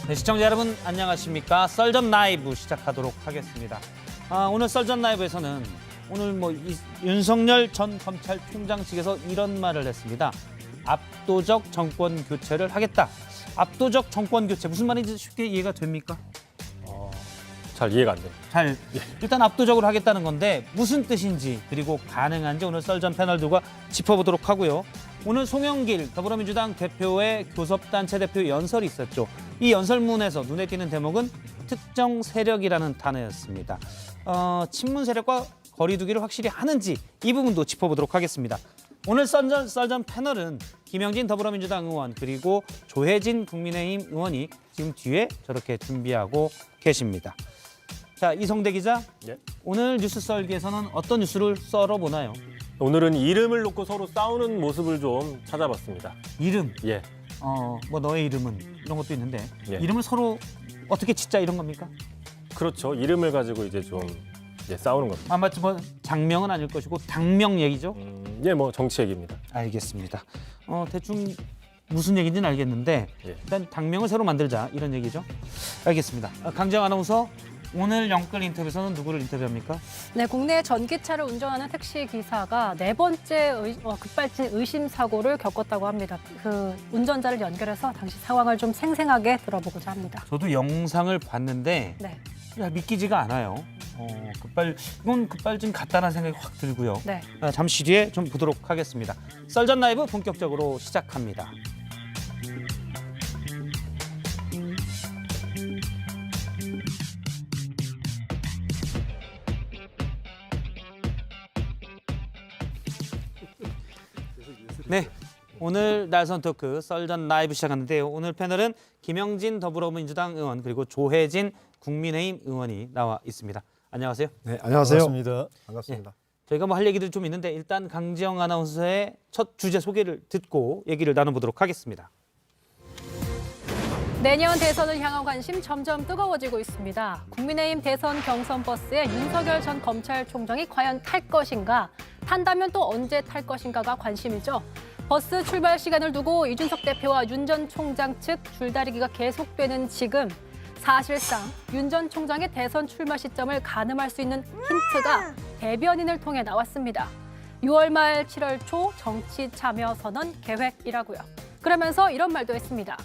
네, 시청자 여러분 안녕하십니까? 썰전 라이브 시작하도록 하겠습니다. 오늘 썰전 라이브에서는 오늘 윤석열 전 검찰총장 측에서 이런 말을 했습니다. 압도적 정권 교체를 하겠다. 압도적 정권 교체 무슨 말인지 쉽게 이해가 됩니까? 잘 이해가 안 됩니다. 일단 압도적으로 하겠다는 건데 무슨 뜻인지 그리고 가능한지 오늘 썰전 패널들과 짚어보도록 하고요. 오늘 송영길 더불어민주당 대표의 교섭단체 대표 연설이 있었죠. 이 연설문에서 눈에 띄는 대목은 특정 세력이라는 단어였습니다. 친문 세력과 거리두기를 확실히 하는지 이 부분도 짚어보도록 하겠습니다. 오늘 썰전 패널은 김영진 더불어민주당 의원 그리고 조혜진 국민의힘 의원이 지금 뒤에 저렇게 준비하고 계십니다. 자, 이성대 기자, 예. 오늘 뉴스 썰기에서는 어떤 뉴스를 썰어보나요? 오늘은 이름을 놓고 서로 싸우는 모습을 좀 찾아봤습니다. 이름, 예. 너의 이름은 이런 것도 있는데 예. 이름을 서로 어떻게 짓자 이런 겁니까? 그렇죠. 이름을 가지고 이제 좀 싸우는 겁니다. 마치 장명은 아닐 것이고 당명 얘기죠? 정치 얘기입니다. 알겠습니다. 대충 무슨 얘기인지는 알겠는데 예. 일단 당명을 새로 만들자 이런 얘기죠? 알겠습니다. 강재영 아나운서, 오늘 영끌 인터뷰에서는 누구를 인터뷰합니까? 네, 국내 전기차를 운전하는 택시 기사가 네 번째 급발진 의심 사고를 겪었다고 합니다. 그 운전자를 연결해서 당시 상황을 좀 생생하게 들어보고자 합니다. 저도 영상을 봤는데 네. 믿기지가 않아요. 이건 급발진 같다는 생각이 확 들고요. 네. 잠시 뒤에 좀 보도록 하겠습니다. 썰전 라이브 본격적으로 시작합니다. 네, 오늘 날선 토크 썰전 라이브 시작하는데요. 오늘 패널은 김영진 더불어민주당 의원 그리고 조혜진 국민의힘 의원이 나와 있습니다. 안녕하세요. 네, 안녕하세요. 반갑습니다. 반갑습니다. 저희가 할 얘기들 좀 있는데 일단 강지영 아나운서의 첫 주제 소개를 듣고 얘기를 나눠보도록 하겠습니다. 내년 대선을 향한 관심 점점 뜨거워지고 있습니다. 국민의힘 대선 경선 버스에 윤석열 전 검찰총장이 과연 탈 것인가, 탄다면 또 언제 탈 것인가가 관심이죠. 버스 출발 시간을 두고 이준석 대표와 윤 전 총장 측 줄다리기가 계속되는 지금, 사실상 윤 전 총장의 대선 출마 시점을 가늠할 수 있는 힌트가 대변인을 통해 나왔습니다. 6월 말 7월 초 정치 참여 선언 계획이라고요. 그러면서 이런 말도 했습니다.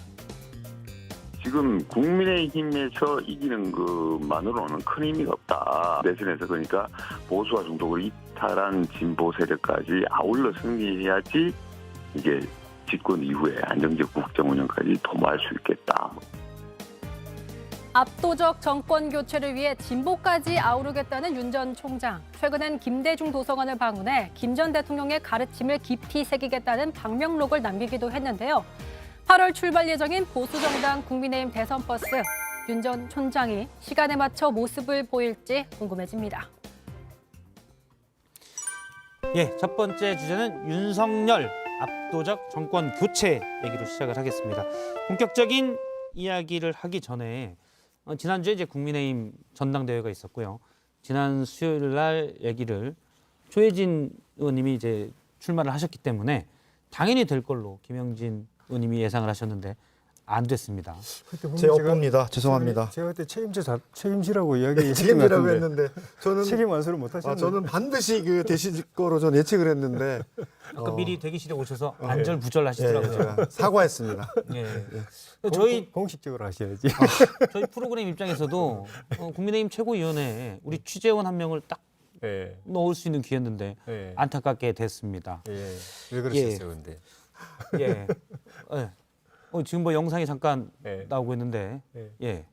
지금 국민의힘에서 이기는 것만으로는 큰 의미가 없다. 대선에서 그러니까 보수와 중도를 이탈한 진보 세력까지 아울러 승리해야지 이게 집권 이후에 안정적 국정 운영까지 도모할 수 있겠다. 압도적 정권 교체를 위해 진보까지 아우르겠다는 윤 전 총장. 최근엔 김대중 도서관을 방문해 김 전 대통령의 가르침을 깊이 새기겠다는 방명록을 남기기도 했는데요. 8월 출발 예정인 보수정당 국민의힘 대선 버스, 윤 전 총장이 시간에 맞춰 모습을 보일지 궁금해집니다. 예, 첫 번째 주제는 윤석열 압도적 정권 교체 얘기로 시작을 하겠습니다. 본격적인 이야기를 하기 전에 지난주에 이제 국민의힘 전당대회가 있었고요. 지난 수요일 날 얘기를 조혜진 의원님이 이제 출마를 하셨기 때문에 당연히 될 걸로 김영진 의원님이 예상을 하셨는데 안 됐습니다. 제 업보입니다. 죄송합니다. 제가 그때 책임지라고 이야기했던 것 책임지라고 같은데 했는데 저는 책임 완수를 못 하셨는데 저는 반드시 되실 거로 전 예측을 했는데 아까 미리 대기실에 오셔서 안절부절 하시더라고요. 제가 사과했습니다. 예. 저희 공식적으로 하셔야지. 저희 프로그램 입장에서도 국민의힘 최고위원회에 우리 취재원 한 명을 딱 예. 넣을 수 있는 기회였는데 예. 안타깝게 됐습니다. 예. 왜 그러셨어요, 근데? 예. 예. 지금 영상이 잠깐 예. 나오고 있는데 예. 예.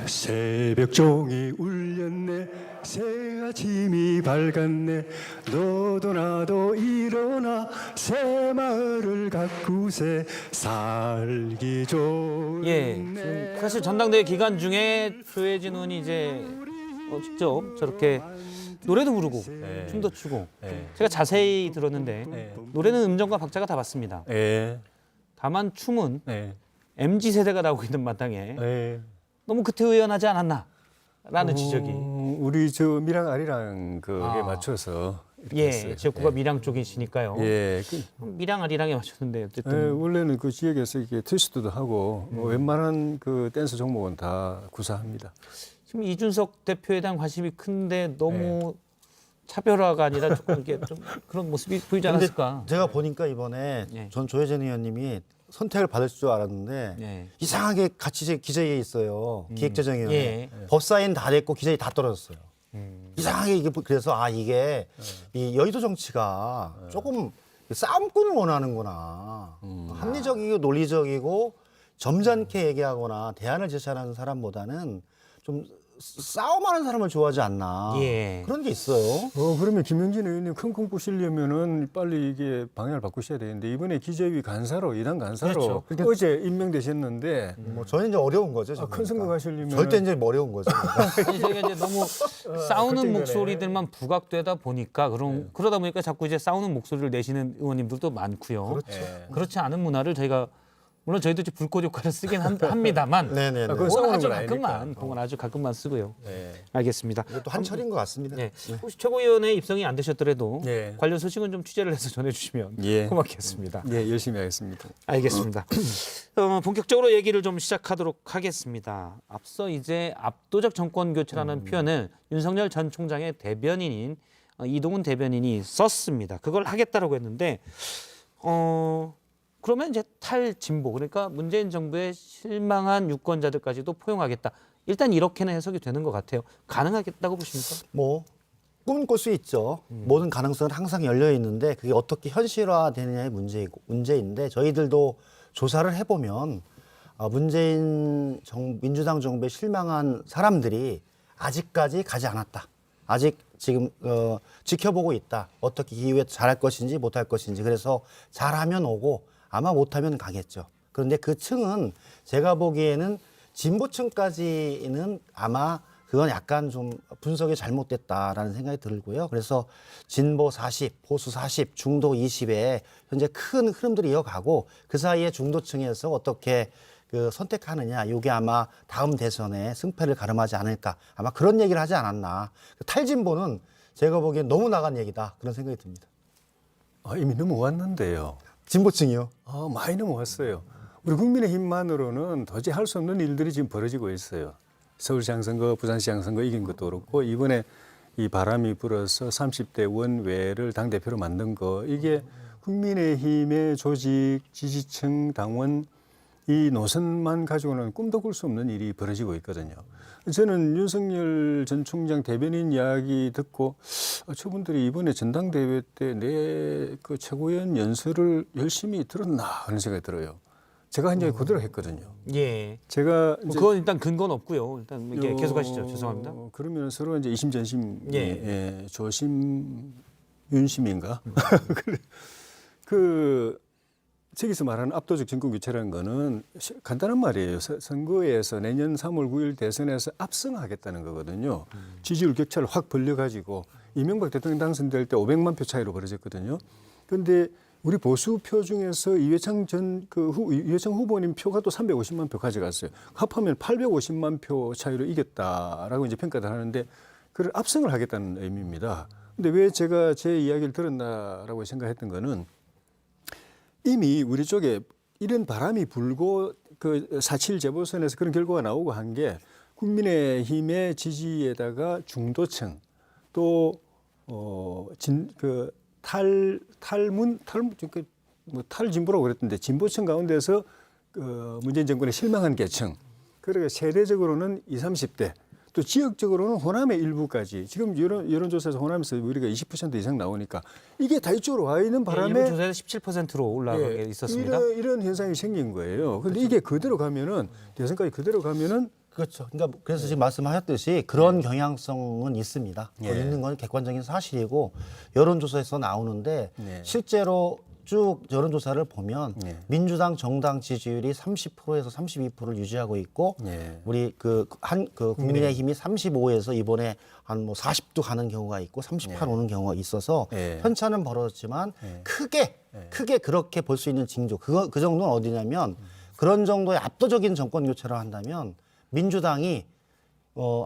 새벽 종이 울렸네, 새 아침이 밝았네, 너도 나도 일어나 새 마을을 가꾸세 살기 좋네. 예. 지금 사실 전당대회 기간 중에 조혜진 의원이 이제 직접 저렇게 노래도 부르고 예. 춤도 추고 예. 제가 자세히 들었는데 예. 노래는 음정과 박자가 다 맞습니다. 예. 다만 춤은 예. MZ 세대가 나오고 있는 마당에 예. 너무 구태의연하지 않았나라는 지적이. 우리 저 미랑 아리랑 그게 아. 맞춰서 이렇게 예, 했어요. 지역구가 밀양 쪽이시니까요. 예, 밀양 아리랑에 맞췄는데 어쨌든 원래는 그 지역에서 이렇게 트위스트도 하고 웬만한 그 댄스 종목은 다 구사합니다. 지금 이준석 대표에 대한 관심이 큰데 너무 차별화가 아니라 조금 이렇게 좀 그런 모습이 보이지 근데 않았을까? 제가 보니까 이번에 예. 전 조혜진 의원님이 선택을 받을 줄 알았는데 예. 이상하게 같이 기재위에 있어요. 기획재정위원회. 예. 법사위는 다 됐고 기재위 다 떨어졌어요. 이상하게 이게 그래서 이게 이 여의도 정치가 조금 싸움꾼을 원하는구나. 합리적이고 논리적이고 점잖게 얘기하거나 대안을 제시하는 사람보다는 좀 싸움하는 사람을 좋아하지 않나. 예. 그런 게 있어요. 그러면 김영진 의원님 킁킁 부시려면은 빨리 이게 방향을 바꾸셔야 되는데 이번에 기재위 간사로 이당 간사로 그렇죠. 어제 임명되셨는데 뭐 저는 이제 어려운 거죠. 지금 큰 선거 그러니까. 가시려면 절대 이제 어려운 거죠. 아니, 저희가 이제 너무 싸우는 그때 목소리들만 부각되다 보니까 그러다 보니까 자꾸 이제 싸우는 목소리를 내시는 의원님들도 많고요. 그렇지 않은 문화를 저희가 물론 저희도 이제 불꽃 효과를 쓰긴 합니다만 네네네. 그건 그건 싸우는 아주 건 아니니까. 가끔만 그건 아주 가끔만 쓰고요. 네. 알겠습니다. 이것도 한철인 것 같습니다. 네. 혹시 최고위원회 입성이 안 되셨더라도 네. 관련 소식은 좀 취재를 해서 전해주시면 예. 고맙겠습니다. 예, 열심히 하겠습니다. 알겠습니다. 본격적으로 얘기를 좀 시작하도록 하겠습니다. 앞서 이제 압도적 정권 교체라는 표현을 윤석열 전 총장의 대변인인 이동훈 대변인이 썼습니다. 그걸 하겠다라고 했는데 그러면 이제 탈진보 그러니까 문재인 정부에 실망한 유권자들까지도 포용하겠다. 일단 이렇게는 해석이 되는 것 같아요. 가능하겠다고 보십니까? 뭐 꿈꿀 수 있죠. 모든 가능성은 항상 열려 있는데 그게 어떻게 현실화되느냐의 문제인데 저희들도 조사를 해보면 민주당 정부에 실망한 사람들이 아직까지 가지 않았다. 아직 지금 지켜보고 있다. 어떻게 이후에 잘할 것인지 못할 것인지. 그래서 잘하면 오고 아마 못하면 가겠죠. 그런데 그 층은 제가 보기에는 진보층까지는 아마 그건 약간 좀 분석이 잘못됐다라는 생각이 들고요. 그래서 진보 40, 보수 40, 중도 20에 현재 큰 흐름들이 이어가고 그 사이에 중도층에서 어떻게 선택하느냐. 이게 아마 다음 대선에 승패를 가름하지 않을까. 아마 그런 얘기를 하지 않았나. 탈진보는 제가 보기엔 너무 나간 얘기다. 그런 생각이 듭니다. 이미 넘어왔는데요. 진보층이요? 많이 넘어왔어요. 우리 국민의힘만으로는 도저히 할 수 없는 일들이 지금 벌어지고 있어요. 서울시장 선거, 부산시장 선거 이긴 것도 그렇고 이번에 이 바람이 불어서 30대 원외를 당대표로 만든 거 이게 국민의힘의 조직, 지지층, 당원 이 노선만 가지고는 꿈도 꿀 수 없는 일이 벌어지고 있거든요. 저는 윤석열 전 총장 대변인 이야기 듣고 저분들이 이번에 전당대회 때 내 그 최고위원 연설을 열심히 들었나 하는 생각이 들어요. 제가 한 얘기 그대로 했거든요. 예. 제가 이제 그건 일단 근거는 없고요. 일단 이게 계속하시죠. 죄송합니다. 그러면 서로 이제 이심전심, 예. 조심, 윤심인가? 저기서 말하는 압도적 정권 교체라는 거는 간단한 말이에요. 선거에서 내년 3월 9일 대선에서 압승하겠다는 거거든요. 지지율 격차를 확 벌려가지고 이명박 대통령 당선될 때 500만 표 차이로 벌어졌거든요. 그런데 우리 보수표 중에서 이회창 후보님 표가 또 350만 표 가져갔어요. 합하면 850만 표 차이로 이겼다라고 이제 평가를 하는데 그걸 압승을 하겠다는 의미입니다. 근데 왜 제가 제 이야기를 들었나라고 생각했던 거는 이미 우리 쪽에 이런 바람이 불고 그 4.7 재보선에서 그런 결과가 나오고 한 게 국민의힘의 지지에다가 중도층 또 탈진보라고 그랬던데 진보층 가운데서 문재인 정권에 실망한 계층 그러니까 세대적으로는 20, 30대 또 지역적으로는 호남의 일부까지 지금 여론조사에서 호남에서 우리가 20% 이상 나오니까 이게 다 이쪽으로 와 있는 바람에 일부 조사에서 17%로 올라가게 있었습니다. 이런 현상이 생긴 거예요. 그런데 이게 그대로 가면은 대선까지 그대로 가면은 그렇죠. 그러니까 그래서 지금 말씀하셨듯이 그런 경향성은 있습니다. 예. 있는 건 객관적인 사실이고 여론조사에서 나오는데 네. 실제로 쭉 여론조사를 보면 네. 민주당 정당 지지율이 30%에서 32%를 유지하고 있고 네. 우리 국민의힘이 35에서 이번에 한 뭐 40도 가는 경우가 있고 38 오는 경우가 있어서 네. 편차는 벌어졌지만 네. 크게 그렇게 볼 수 있는 징조 그 정도는 어디냐면 그런 정도의 압도적인 정권 교체를 한다면 민주당이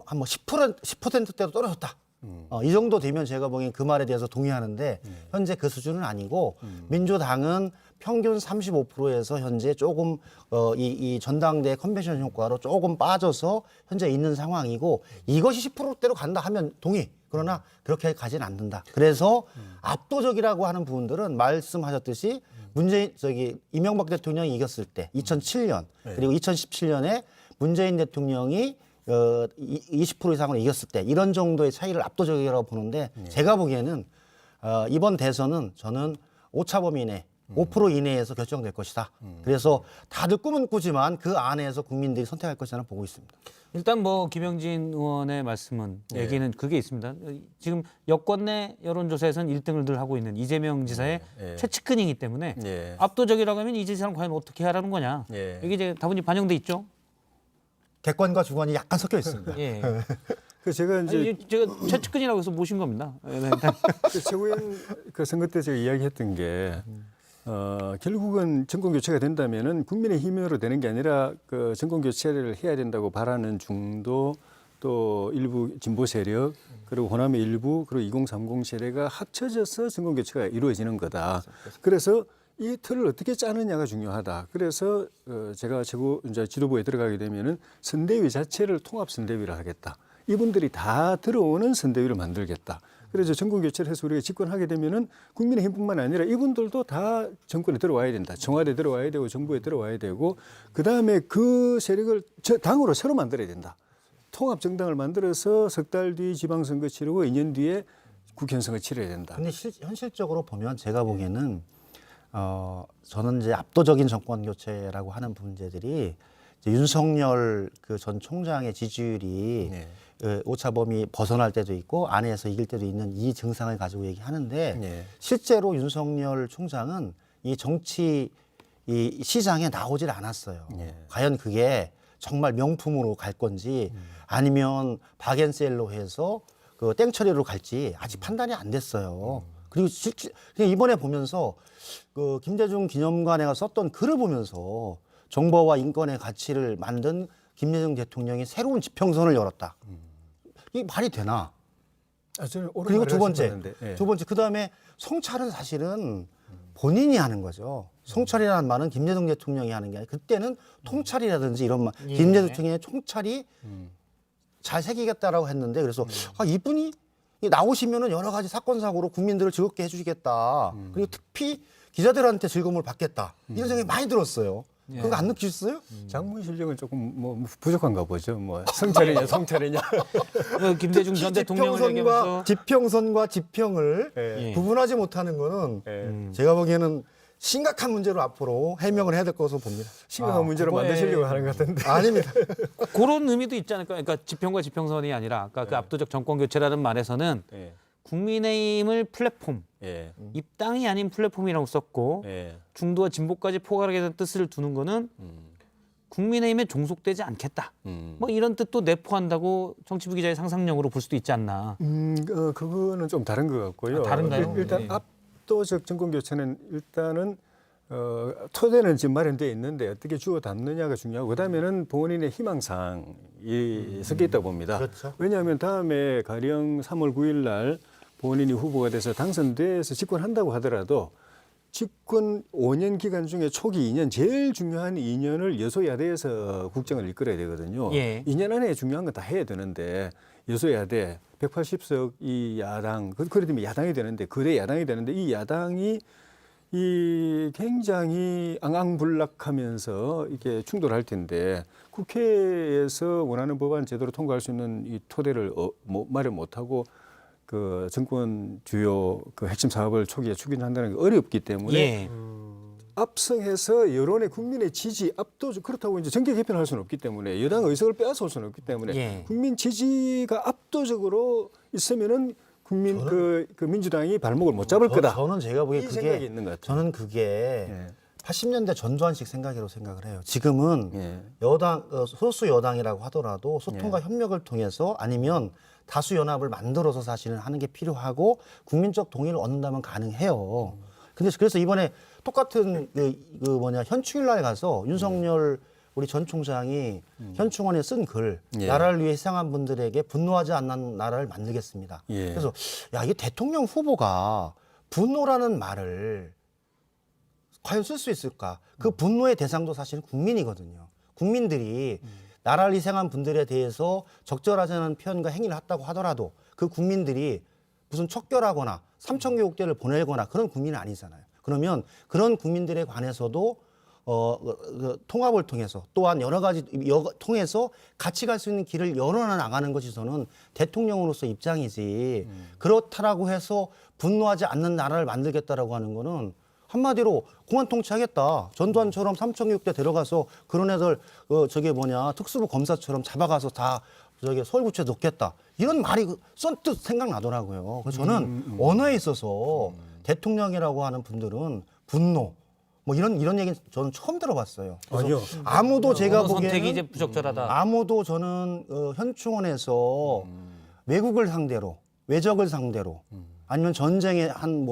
한 뭐 10%대로 떨어졌다. 이 정도 되면 제가 보기엔 그 말에 대해서 동의하는데 현재 그 수준은 아니고 민주당은 평균 35%에서 현재 조금 이 전당대 컨벤션 효과로 조금 빠져서 현재 있는 상황이고 이것이 10%대로 간다 하면 동의. 그러나 그렇게 가지는 않는다. 그래서 압도적이라고 하는 부분들은 말씀하셨듯이 이명박 대통령이 이겼을 때 2007년 그리고 2017년에 문재인 대통령이 20% 이상으로 이겼을 때 이런 정도의 차이를 압도적이라고 보는데 제가 보기에는 이번 대선은 저는 오차범위 이내 5% 이내에서 결정될 것이다. 그래서 다들 꿈은 꾸지만 그 안에서 국민들이 선택할 것이라는 보고 있습니다. 일단 뭐 김영진 의원의 말씀은 얘기는 그게 있습니다. 지금 여권 내 여론조사에서는 1등을 늘 하고 있는 이재명 지사의 최측근이기 때문에 압도적이라고 하면 이 지사는 과연 어떻게 하라는 거냐. 여기 이제 다분히 반영돼 있죠. 객관과 주관이 약간 섞여 있습니다. 예. 그 제가 이제 아니, 제가 최측근이라고 해서 모신 겁니다. 그 최고위원 그 선거 때 제가 이야기했던 게 결국은 정권 교체가 된다면은 국민의 힘으로 되는 게 아니라 그 정권 교체를 해야 된다고 바라는 중도 또 일부 진보 세력 그리고 호남의 일부 그리고 2030 세대가 합쳐져서 정권 교체가 이루어지는 거다. 그래서 이 틀을 어떻게 짜느냐가 중요하다. 그래서 제가 최고 이제 지도부에 들어가게 되면은 선대위 자체를 통합 선대위를 하겠다. 이분들이 다 들어오는 선대위를 만들겠다. 그래서 정권 교체를 해서 우리가 집권하게 되면은 국민의힘뿐만 아니라 이분들도 다 정권에 들어와야 된다. 청와대에 들어와야 되고 정부에 들어와야 되고 그다음에 그 세력을 당으로 새로 만들어야 된다. 통합 정당을 만들어서 석 달 뒤 지방선거 치르고 2년 뒤에 국회의원 선거 치러야 된다. 근데 현실적으로 보면 제가 보기에는 저는 이제 압도적인 정권 교체라고 하는 문제들이 이제 윤석열 그 전 총장의 지지율이 오차범위 벗어날 때도 있고 안에서 이길 때도 있는 이 증상을 가지고 얘기하는데 실제로 윤석열 총장은 이 정치 이 시장에 나오질 않았어요. 과연 그게 정말 명품으로 갈 건지 아니면 박앤셀로 해서 그 땡처리로 갈지 아직 판단이 안 됐어요. 그리고 실제 이번에 보면서 그 김대중 기념관에가 썼던 글을 보면서 정보와 인권의 가치를 만든 김대중 대통령이 새로운 지평선을 열었다. 이게 말이 되나? 저는 그리고 두 번째, 그 다음에 성찰은 사실은 본인이 하는 거죠. 성찰이라는 말은 김대중 대통령이 하는 게 아니라 그때는 통찰이라든지 이런 말, 김대중 대통령의 총찰이 잘 새기겠다라고 했는데 그래서 이분이 나오시면은 여러 가지 사건 사고로 국민들을 즐겁게 해주시겠다. 그리고 특히 기자들한테 즐거움을 받겠다. 이런 생각이 많이 들었어요. 그거 안 느끼셨어요? 장문 실력은 조금 뭐 부족한가 보죠. 뭐 성찰이냐 성찰이냐. 김대중 전 대통령을 얘기하면서 지평선과 지평을 구분하지 못하는 거는 제가 보기에는 심각한 문제로 앞으로 해명을 해야 될 것으로 봅니다. 심각한 문제로 만드시려고 하는 것 같은데. 아닙니다. 그런 의미도 있지 않을까? 그러니까 지평과 지평선이 아니라 아까 그 압도적 정권 교체라는 말에서는 국민의힘을 플랫폼, 입당이 아닌 플랫폼이라고 썼고 중도와 진보까지 포괄하게 된 뜻을 두는 거는 국민의힘에 종속되지 않겠다. 뭐 이런 뜻도 내포한다고 정치부 기자의 상상력으로 볼 수도 있지 않나. 그거는 좀 다른 것 같고요. 다른가요? 일단 압도적 정권 교체는 일단은 토대는 지금 마련되어 있는데 어떻게 주워 담느냐가 중요하고 그다음에는 본인의 희망사항이 섞여 있다고 봅니다. 그렇죠. 왜냐하면 다음에 가령 3월 9일 날 본인이 후보가 돼서 당선돼서 집권한다고 하더라도 집권 5년 기간 중에 초기 2년 제일 중요한 2년을 여소야대에서 국정을 이끌어야 되거든요. 2년 안에 중요한 건 다 해야 되는데 여소야대 180석 이 야당 그래 되면 야당이 되는데 거대 야당이 되는데 이 야당이 이 굉장히 앙앙불락하면서 이게 충돌할 텐데 국회에서 원하는 법안 제대로 통과할 수 있는 이 토대를 마련 못하고 그 정권 주요 그 핵심 사업을 초기에 추진한다는 게 어렵기 때문에 압승해서 여론의 국민의 지지 압도적 그렇다고 이제 정계 개편할 수는 없기 때문에 여당 의석을 빼앗을 수는 없기 때문에 국민 지지가 압도적으로 있으면은 국민 그 민주당이 발목을 못 잡을 거다. 저는 제가 보기에 생각이 있는 것 같아요. 저는 그게 80년대 전두환식 생각이라고 생각을 해요. 지금은 여당 소수 여당이라고 하더라도 소통과 협력을 통해서 아니면 다수 연합을 만들어서 사실은 하는 게 필요하고 국민적 동의를 얻는다면 가능해요. 근데 그래서 이번에 똑같은 현충일 날 가서 윤석열 우리 전 총장이 현충원에 쓴 글, 예. 나라를 위해 희생한 분들에게 분노하지 않는 나라를 만들겠습니다. 예. 그래서 야, 이게 대통령 후보가 분노라는 말을 과연 쓸 수 있을까? 그 분노의 대상도 사실은 국민이거든요. 국민들이 나라를 희생한 분들에 대해서 적절하지 않은 표현과 행위를 했다고 하더라도 그 국민들이 무슨 척결하거나 삼천교육대를 보내거나 그런 국민은 아니잖아요. 그러면 그런 국민들에 관해서도 통합을 통해서 또한 여러 가지 통해서 같이 갈 수 있는 길을 열어나 나가는 것이 저는 대통령으로서 입장이지 그렇다라고 해서 분노하지 않는 나라를 만들겠다라고 하는 거는 한마디로 공안 통치하겠다. 전두환처럼 삼천교육대 데려가서 그런 애들 특수부 검사처럼 잡아가서 다 서울구치소에 놓겠다. 이런 말이 선뜻 생각나더라고요. 그래서 저는 언어에 있어서 대통령이라고 하는 분들은 분노 뭐 이런 얘기는 저는 처음 들어봤어요. 그래서 아니요. 아무도 제가 언어 선택이 보기에는 이제 부적절하다. 아무도 저는 현충원에서 외국을 상대로 외적을 상대로 아니면 전쟁의 한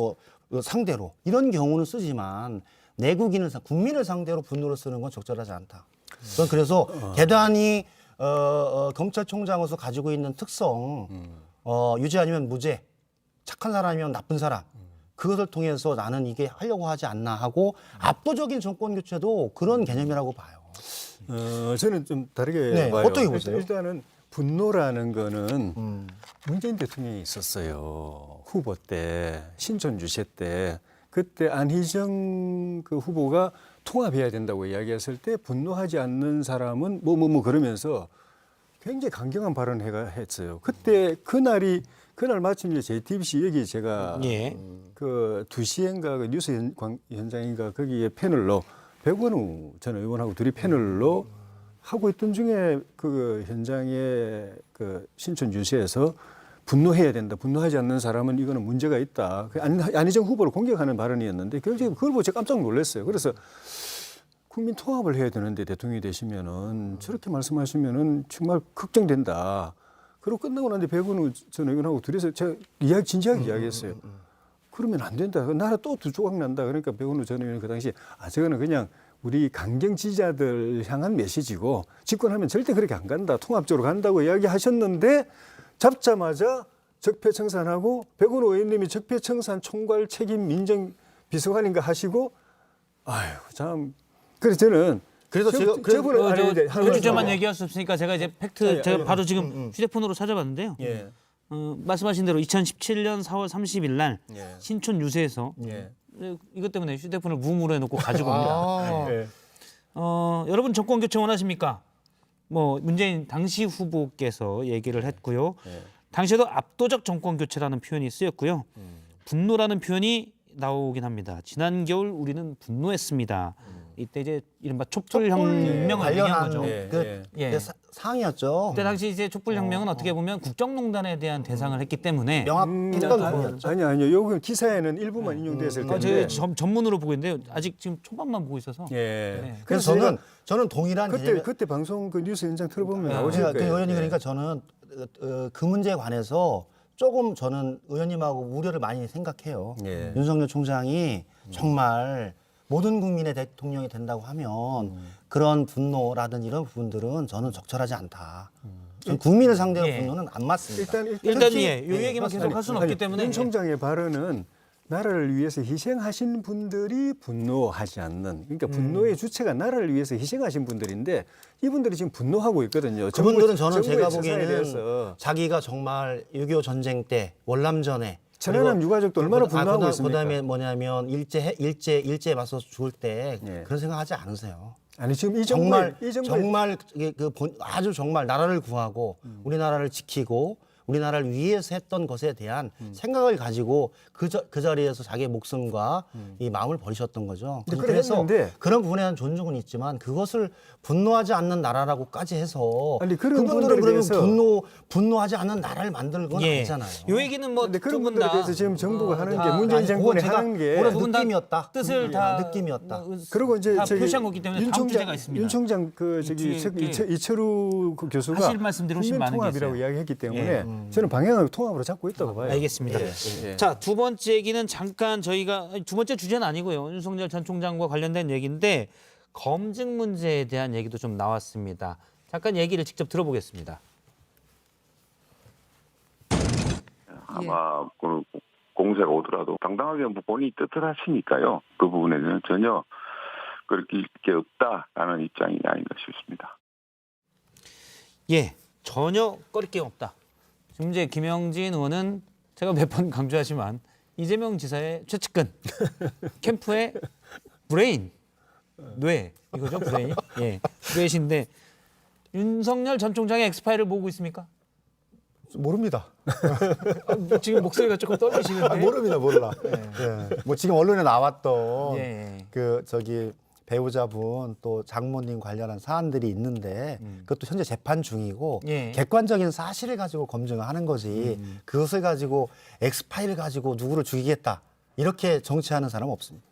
상대로 이런 경우는 쓰지만 내국인을 국민을 상대로 분노를 쓰는 건 적절하지 않다. 저는 그래서 대단히 검찰총장으로서 가지고 있는 특성 유죄 아니면 무죄, 착한 사람이면 나쁜 사람 그것을 통해서 나는 이게 하려고 하지 않나 하고 압도적인 정권 교체도 그런 개념이라고 봐요. 저는 좀 다르게 네, 봐요. 어떻게 보세요? 일단은 분노라는 거는 문재인 대통령이 있었어요. 후보 때, 신촌 유세 때. 그때 안희정 그 후보가 통합해야 된다고 이야기했을 때 분노하지 않는 사람은 그러면서 굉장히 강경한 발언을 했어요. 그때 그날 마침 이제 JTBC 여기 제가 예. 그 2시인가 그 뉴스 현장인가 거기에 패널로 백원우 전 의원하고 둘이 패널로 하고 있던 중에 그 현장에 그 신촌 유세에서 분노해야 된다. 분노하지 않는 사람은 이거는 문제가 있다. 안희정 후보를 공격하는 발언이었는데 굉장히 그걸 보고 제가 깜짝 놀랐어요. 그래서 국민 통합을 해야 되는데 대통령이 되시면은 저렇게 말씀하시면은 정말 걱정된다. 그리고 끝나고 난데 백원우 전 의원하고 둘이서 제가 진지하게 이야기했어요. 그러면 안 된다. 나라 또 두 조각 난다. 그러니까 백원우 전 의원은 그 당시 저거는 그냥 우리 강경 지지자들 향한 메시지고 집권하면 절대 그렇게 안 간다. 통합적으로 간다고 이야기하셨는데 잡자마자 적폐청산하고 백원우 의원님이 적폐청산 총괄 책임 민정 비서관인가 하시고 아유 참 그래서 저는 그래서 저분은 그 주제만 얘기할 수 없으니까 제가 이제 팩트 제가 바로 지금 음. 휴대폰으로 찾아봤는데요. 예. 말씀하신 대로 2017년 4월 30일 날 예. 신촌 유세에서 예. 이것 때문에 휴대폰을 무음으로 해놓고 가지고 옵니다. 예. 여러분 정권 교체 원하십니까? 문재인 당시 후보께서 얘기를 했고요. 당시에도 압도적 정권 교체라는 표현이 쓰였고요. 분노라는 표현이 나오긴 합니다. 지난 겨울 우리는 분노했습니다. 이때 이제 이른바 촛불혁명을 얘기한 거죠. 그 사항이었죠. 그때 당시 이제 촛불혁명은 어떻게 보면 국정농단에 대한 대상을 했기 때문에 명확했던 부분이었죠. 아니요. 여기 기사에는 일부만 인용됐을 텐데. 저희 전문으로 보고 있는데요. 아직 지금 초반만 보고 있어서. 예. 네. 그래서 저는 동일한 그때 방송 그 뉴스 현장 틀어보면 네. 나오실 제가 거예요. 의원님 그러니까 저는 그 문제에 관해서 조금 저는 의원님하고 우려를 많이 생각해요. 예. 윤석열 총장이 정말 모든 국민의 대통령이 된다고 하면 그런 분노라든지 이런 부분들은 저는 적절하지 않다. 저는 국민을 상대로 예. 분노는 안 맞습니다. 일단 특히- 요 얘기만 계속 할 수는 없기 때문에 윤 총장의 발언은 나라를 위해서 희생하신 분들이 분노하지 않는 그러니까 분노의 주체가 나라를 위해서 희생하신 분들인데 이분들이 지금 분노하고 있거든요. 그분들은 저는 정부의 제가 처사에 보기에는 대해서. 자기가 정말 6.25 전쟁 때 월남전에 천안함 유가족도 얼마나 분노하고 있습니까? 그다음에 뭐냐면 일제에 맞서 죽을 때 예. 그런 생각하지 않으세요. 아니 지금 이 정말 정부의 정말 아주 정말 나라를 구하고 우리나라를 지키고 우리나라를 위해서 했던 것에 대한 생각을 가지고 그 자리에서 자기의 목숨과 이 마음을 버리셨던 거죠. 근데 그래서 그랬는데 그런 부분에 대한 존중은 있지만 그것을 분노하지 않는 나라라고까지 해서 아니, 그런 그분들은 분들에 그러면 대해서- 분노하지 않는 나라를 만들 건 아니잖아요. 요 얘기는 근데 그런 두분 분들에 다 대해서 지금 정부가 하는 게 다 문재인 아니, 정권이 그건 하는 게 그건 두분 다 느낌이었다. 뜻을 다 느낌이었다. 그리고 이제 다 저기 표시한 거기 때문에 다음 주제가 있습니다. 윤 총장 그 저기 뒤에 이철우 그 교수가 하실 말씀들이 훨씬 국민 많은 게 통합이라고 있어요. 이야기했기 때문에 저는 방향을 통합으로 잡고 있다고 봐요. 알겠습니다. 예. 자, 두 번째 얘기는 잠깐 저희가 두 번째 주제는 아니고요. 윤석열 전 총장과 관련된 얘기인데 검증 문제에 대한 얘기도 좀 나왔습니다. 잠깐 얘기를 직접 들어보겠습니다. 아마 그 공세가 오더라도 당당하게 본인이 뜻을 하시니까요. 그 부분에는 전혀 그렇게 게 없다라는 입장이 아닌가 싶습니다. 예, 전혀 꺼릴 게 없다. 지금 이제 김영진 의원은 제가 몇 번 강조하지만 이재명 지사의 최측근, 캠프의 브레인, 뇌 이거죠 브레인. 예, 뇌신데 윤석열 전 총장의 엑스파일을 모으고 있습니까? 모릅니다. 지금 목소리가 조금 떨리시는데. 모릅니다, 몰라. 예. 뭐 지금 언론에 나왔던 예. 그 저기 배우자분 또 장모님 관련한 사안들이 있는데 그것도 현재 재판 중이고 예. 객관적인 사실을 가지고 검증을 하는 거지 그것을 가지고 엑스파일을 가지고 누구를 죽이겠다 이렇게 정치하는 사람은 없습니다.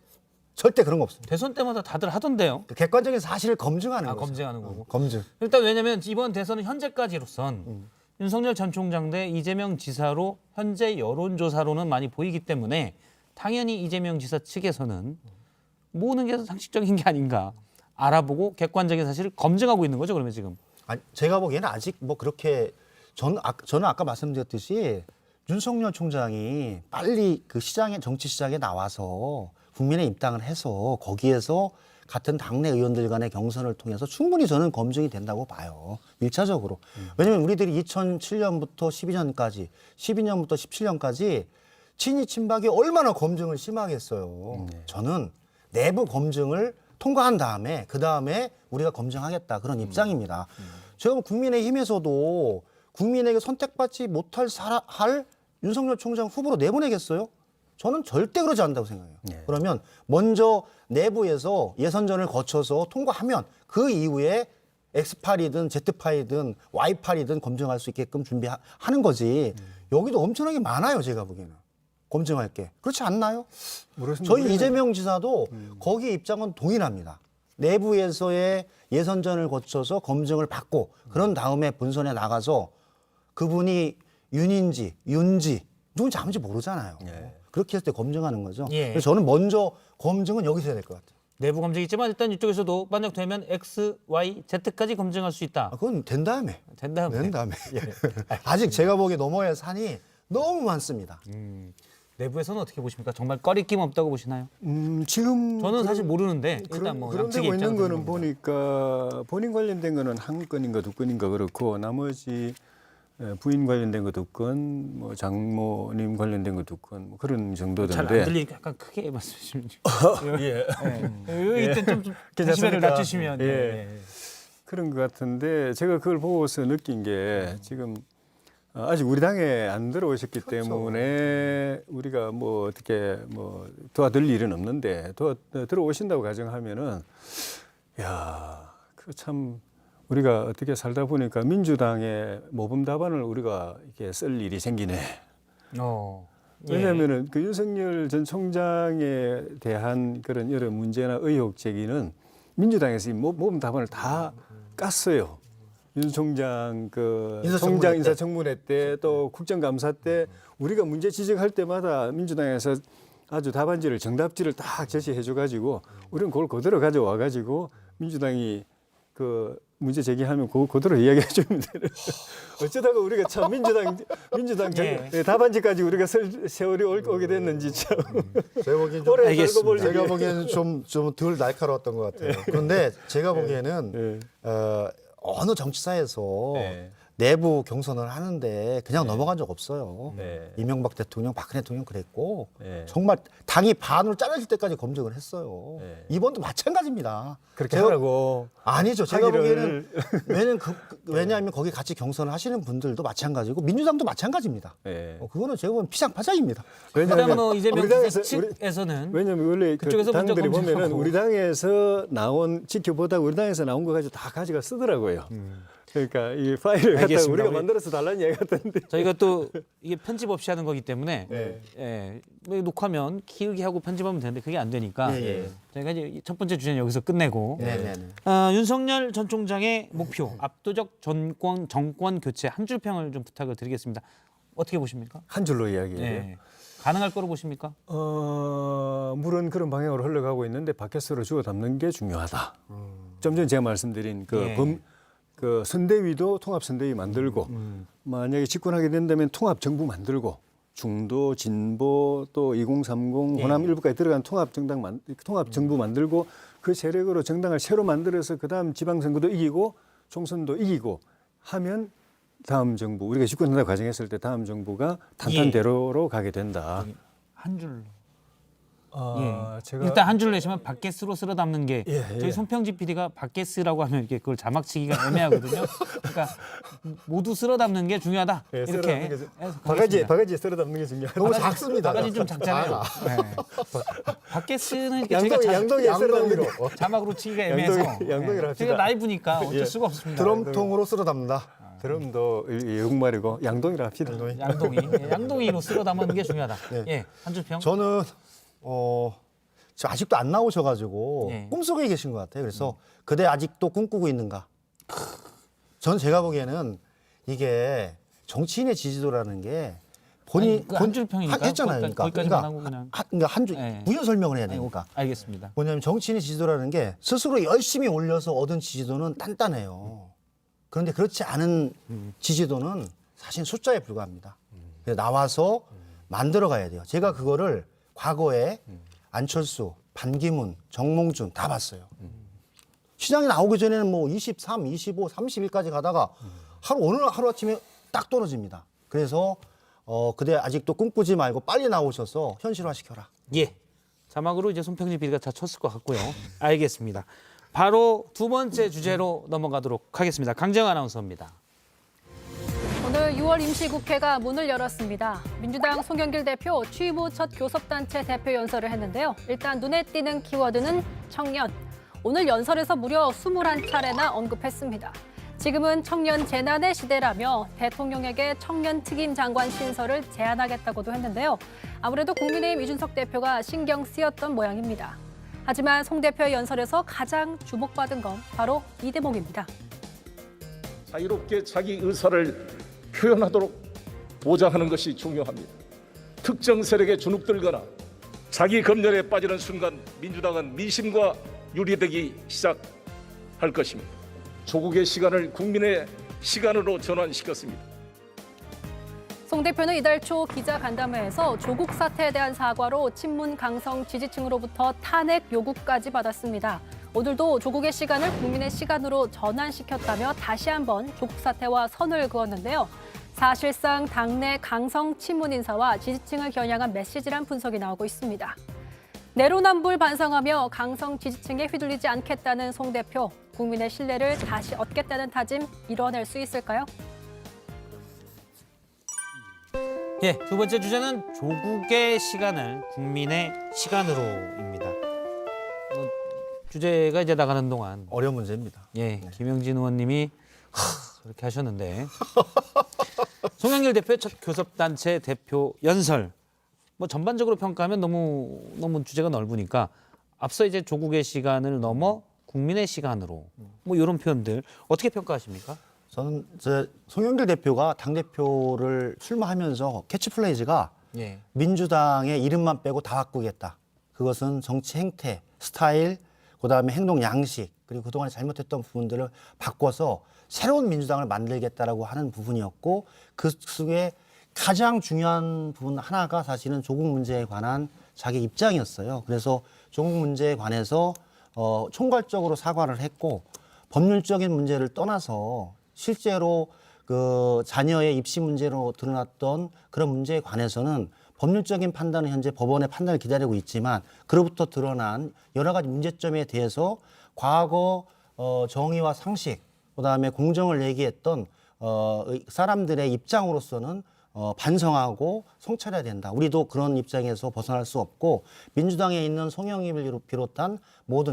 절대 그런 거 없습니다. 대선 때마다 다들 하던데요. 그 객관적인 사실을 검증하는 아, 거죠. 검증하는 거고. 검증. 일단 왜냐하면 이번 대선은 현재까지로선 윤석열 전 총장 대 이재명 지사로 현재 여론조사로는 많이 보이기 때문에 당연히 이재명 지사 측에서는 모으는 게 상식적인 게 아닌가 알아보고 사실을 검증하고 있는 거죠. 그러면 지금. 아니, 제가 보기에는 아직 뭐 그렇게 저는 아까 말씀드렸듯이 윤석열 총장이 빨리 그 정치 시장에 나와서 국민의 입당을 해서 거기에서 같은 당내 의원들 간의 경선을 통해서 충분히 저는 검증이 된다고 봐요. 1차적으로. 왜냐하면 우리들이 2007년부터 12년까지, 12년부터 17년까지 친이 친박이 얼마나 검증을 심하게 했어요. 저는 내부 검증을 통과한 다음에 그다음에 우리가 검증하겠다 그런 입장입니다. 제가 국민의힘에서도 국민에게 선택받지 못할 할 윤석열 총장 후보로 내보내겠어요? 저는 절대 그러지 않는다고 생각해요. 그러면 먼저 내부에서 예선전을 거쳐서 통과하면 그 이후에 X파이든 Z파이든 Y파이든 검증할 수 있게끔 준비하는 거지. 여기도 엄청나게 많아요. 제가 보기에는. 검증할 게. 그렇지 않나요? 저희 이재명 지사도 거기 입장은 동일합니다. 내부에서의 예선전을 거쳐서 검증을 받고 그런 다음에 본선에 나가서 그분이 윤인지 윤지 누군지 아무지 모르잖아요. 그렇게 했을 때 검증하는 거죠. 예. 그래서 저는 먼저 검증은 여기서 해야 될 것 같아요. 내부 검증이 있지만 일단 이쪽에서도 만약 되면 X, Y, Z까지 검증할 수 있다. 그건 된 다음에. 된 다음에. 된 다음에. 아직 제가 보기에 넘어야 할 산이 너무 많습니다. 내부에서는 어떻게 보십니까? 정말 꺼리낌 없다고 보시나요? 지금 저는 사실 모르는데 일단 뭐 그런 양측의 되고 있는 입장을 거는 들어봅니다. 보니까 본인 관련된 거는 한 건인가 두 건인가 그렇고 나머지 부인 관련된 거 두 건, 뭐 장모님 관련된 거 두 건, 뭐 그런 정도던데. 잘 안 들리니까 약간 크게 말씀해 주시면. 예. 이때 좀 데시벨을 괜찮습니까? 낮추시면. 예. 그런 것 같은데 제가 그걸 보고서 느낀 게 지금 아직 우리 당에 안 들어오셨기 때문에 우리가 뭐 어떻게 뭐 도와드릴 일은 없는데 들어오신다고 가정하면은 야, 그 참 우리가 어떻게 살다 보니까 민주당의 모범 답안을 우리가 이렇게 쓸 일이 생기네. 예. 왜냐하면은 그 윤석열 전 총장에 대한 그런 여러 문제나 의혹 제기는 민주당에서 이 모범 답안을 다 깠어요. 윤 총장 그 총장 인사청문회 때 또 국정감사 때 우리가 문제 지적할 때마다 민주당에서 아주 답안지를 정답지를 딱 제시해 줘가지고 우리는 그걸 그대로 가져와 가지고 민주당이 그 문제 제기하면 그대로 이야기해 주면 되는. 어쩌다가 우리가 참 민주당 답안지까지 우리가 세월이 오게 됐는지 참. 제가 보기엔 제가 보기에는 좀 덜 날카로웠던 것 같아요. 그런데 제가 보기에는 어느 정치사에서 내부 경선을 하는데 그냥 넘어간 적 없어요. 이명박 대통령, 박근혜 대통령 그랬고 정말 당이 반으로 잘라질 때까지 검증을 했어요. 이번도 마찬가지입니다. 그렇게 하라고. 아니죠. 제가 보기에는 왜냐하면 거기 같이 경선을 하시는 분들도 마찬가지고 민주당도 마찬가지입니다. 그거는 제가 보면 피상파장입니다. 왜냐하면 뭐 이재명 우리 당에서 측에서는 왜냐하면 원래 그 그쪽에서 먼저 당들이 보면은 검증하고. 우리 당에서 지켜보다가 우리 당에서 나온 거 가지고 다 가져가 쓰더라고요. 그러니까 이 파일을 갖다가 알겠습니다. 우리가 우리- 만들어서 달라는 얘기 같던데. 저희가 또 이게 편집 없이 하는 거기 때문에 뭐 녹화면 키우기 하고 편집하면 되는데 그게 안 되니까 저희가 이제 첫 번째 주제는 여기서 끝내고 윤석열 전 총장의 목표 압도적 정권 교체 한 줄 평을 좀 부탁을 드리겠습니다. 어떻게 보십니까? 한 줄로 이야기해요. 네. 가능할 거로 보십니까? 물은 그런 방향으로 흘러가고 있는데 바켓으로 주워 담는 게 중요하다. 좀 전에 제가 말씀드린 예. 그 선대위도 통합 선대위 만들고 만약에 집권하게 된다면 통합 정부 만들고 중도, 진보 또 2030 예. 호남 일부까지 들어간 통합 정부 만들고 그 세력으로 정당을 새로 만들어서 그다음 지방선거도 이기고 총선도 이기고 하면 다음 정부 우리가 집권한다 과정했을 때 다음 정부가 탄탄대로로 가게 된다. 한 줄로. 제가 일단 한 줄 내시면 바켓으로 쓸어 담는 게 예, 저희 예. 손평지 PD가 바켓이라고 하면 이렇게 그걸 자막치기가 애매하거든요. 그러니까 모두 쓸어 담는 게 중요하다. 예, 쓸어 이렇게 담는 게 해석하겠습니다. 바가지에 쓸어 담는 게 중요하다. 너무 작습니다. 바가지 좀 작잖아요. 네. 바켓은 이렇게 양동이에 쓸어 담는 게 자막으로 치기가 애매해서 양동이로 합시다. 제가 라이브니까 어쩔 예. 수가 없습니다. 드럼통으로 쓸어 담는다. 드럼도 영말이고 양동이라 합시다. 양동이로 쓸어 담는 게 중요하다. 네. 예, 한 줄 평. 저는 지금 아직도 안 나오셔가지고 네. 꿈속에 계신 것 같아요. 그래서 그대 아직도 꿈꾸고 있는가? 저는 제가 보기에는 이게 정치인의 지지도라는 게 본인 한 줄 평이니까 했잖아요. 거기까지만 하고 그냥. 그러니까 한 줄 네. 부연 설명을 해야 되니까. 알겠습니다. 뭐냐면 정치인의 지지도라는 게 스스로 열심히 올려서 얻은 지지도는 단단해요. 그런데 그렇지 않은 지지도는 사실 숫자에 불과합니다. 그래서 나와서 만들어 가야 돼요. 제가 그거를 과거에 안철수, 반기문, 정몽준 다 봤어요. 시장에 나오기 전에는 뭐 23, 25, 30일까지 가다가 어느 하루아침에 딱 떨어집니다. 그래서 그대 아직도 꿈꾸지 말고 빨리 나오셔서 현실화시켜라. 예. 자막으로 이제 손평지 PD가 다 쳤을 것 같고요. 알겠습니다. 바로 두 번째 주제로 넘어가도록 하겠습니다. 강정 아나운서입니다. 오늘 6월 임시국회가 문을 열었습니다. 민주당 송영길 대표 취임 후 첫 교섭단체 대표 연설을 했는데요. 일단 눈에 띄는 키워드는 청년. 오늘 연설에서 무려 21차례나 언급했습니다. 지금은 청년 재난의 시대라며 대통령에게 청년 특임 장관 신설을 제안하겠다고도 했는데요. 아무래도 국민의힘 이준석 대표가 신경 쓰였던 모양입니다. 하지만 송 대표의 연설에서 가장 주목받은 건 바로 이 대목입니다. 자유롭게 자기 의사를 표현하도록 보장하는 것이 중요합니다. 특정 세력에 주눅들거나 자기 검열에 빠지는 순간 민주당은 민심과 유리되기 시작할 것입니다. 조국의 시간을 국민의 시간으로 전환시켰습니다. 송 대표는 이달 초 기자간담회에서 조국 사태에 대한 사과로 친문 강성 지지층으로부터 탄핵 요구까지 받았습니다. 오늘도 조국의 시간을 국민의 시간으로 전환시켰다며 다시 한번 조국 사태와 선을 그었는데요. 사실상 당내 강성 친문 인사와 지지층을 겨냥한 메시지란 분석이 나오고 있습니다. 내로남불 반성하며 강성 지지층에 휘둘리지 않겠다는 송 대표, 국민의 신뢰를 다시 얻겠다는 다짐 이뤄낼 수 있을까요? 예, 두 번째 주제는 조국의 시간을 국민의 시간으로입니다. 주제가 이제 나가는 동안 어려운 문제입니다. 예, 김영진 의원님이 이렇게 하셨는데 송영길 대표의 첫 교섭단체 대표 연설 뭐 전반적으로 평가하면 너무 주제가 넓으니까 앞서 이제 조국의 시간을 넘어 국민의 시간으로 뭐 이런 표현들 어떻게 평가하십니까? 저는 송영길 대표가 당대표를 출마하면서 캐치플레이즈가 예. 민주당의 이름만 빼고 다 바꾸겠다. 그것은 정치 행태, 스타일, 그다음에 행동 양식, 그리고 그동안에 잘못했던 부분들을 바꿔서 새로운 민주당을 만들겠다라고 하는 부분이었고 그 속에 가장 중요한 부분 하나가 사실은 조국 문제에 관한 자기 입장이었어요. 그래서 조국 문제에 관해서 총괄적으로 사과를 했고 법률적인 문제를 떠나서 실제로 그 자녀의 입시 문제로 드러났던 그런 문제에 관해서는 법률적인 판단은 현재 법원의 판단을 기다리고 있지만 그로부터 드러난 여러 가지 문제점에 대해서 과거 정의와 상식 그다음에 공정을 얘기했던 사람들의 입장으로서는 반성하고 성찰해야 된다. 우리도 그런 입장에서 벗어날 수 없고 민주당에 있는 송영길을 비롯한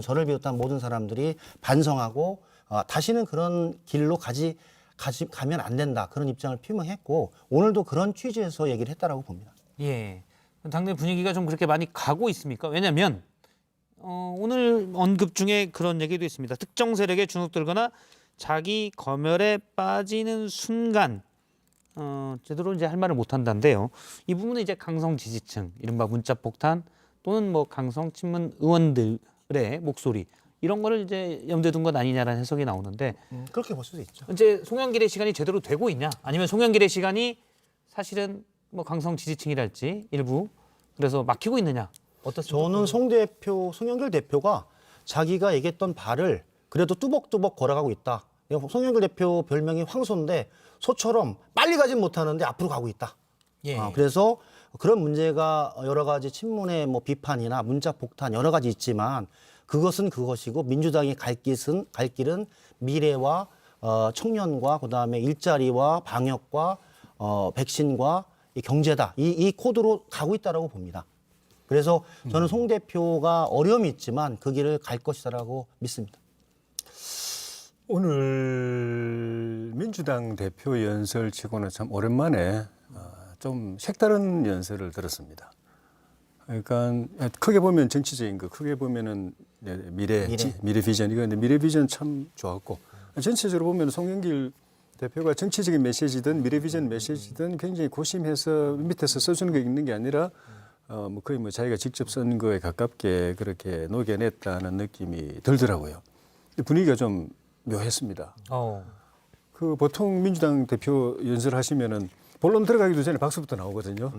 저를 비롯한 모든 사람들이 반성하고 다시는 그런 길로 가면 안 된다. 그런 입장을 표명했고 오늘도 그런 취지에서 얘기를 했다라고 봅니다. 예. 당내 분위기가 좀 그렇게 많이 가고 있습니까? 왜냐하면 오늘 언급 중에 그런 얘기도 있습니다. 특정 세력에 주눅들거나 자기 검열에 빠지는 순간 제대로 이제 할 말을 못 한다는데요. 이 부분은 이제 강성 지지층, 이른바 문자 폭탄 또는 뭐 강성 친문 의원들의 목소리 이런 거를 이제 염두에 둔 것 아니냐라는 해석이 나오는데 그렇게 볼 수도 있죠. 이제 송영길의 시간이 제대로 되고 있냐? 아니면 송영길의 시간이 사실은 뭐 강성 지지층이랄지 일부 그래서 막히고 있느냐? 어떻습니까? 저는 송영길 대표가 자기가 얘기했던 바를 그래도 뚜벅뚜벅 걸어가고 있다. 송영길 대표 별명이 황소인데 소처럼 빨리 가진 못하는데 앞으로 가고 있다. 예. 그래서 그런 문제가 여러 가지 친문의 뭐 비판이나 문자 폭탄 여러 가지 있지만 그것은 그것이고 민주당이 갈 길은 미래와 청년과 그다음에 일자리와 방역과 백신과 이 경제다. 이 코드로 가고 있다라고 봅니다. 그래서 저는 송 대표가 어려움이 있지만 그 길을 갈 것이다라고 믿습니다. 오늘 민주당 대표 연설치고는 참 오랜만에 좀 색다른 연설을 들었습니다. 그러니까 크게 보면 정치적인 거, 크게 보면은 미래 비전 이거 미래 비전 참 좋았고 전체적으로 보면 송영길 대표가 정치적인 메시지든 미래 비전 메시지든 굉장히 고심해서 밑에서 써주는 게 있는 게 아니라 뭐 거의 뭐 자기가 직접 쓴 거에 가깝게 그렇게 녹여냈다는 느낌이 들더라고요. 분위기가 좀 묘했습니다. 그 보통 민주당 대표 연설하시면은 본론 들어가기도 전에 박수부터 나오거든요.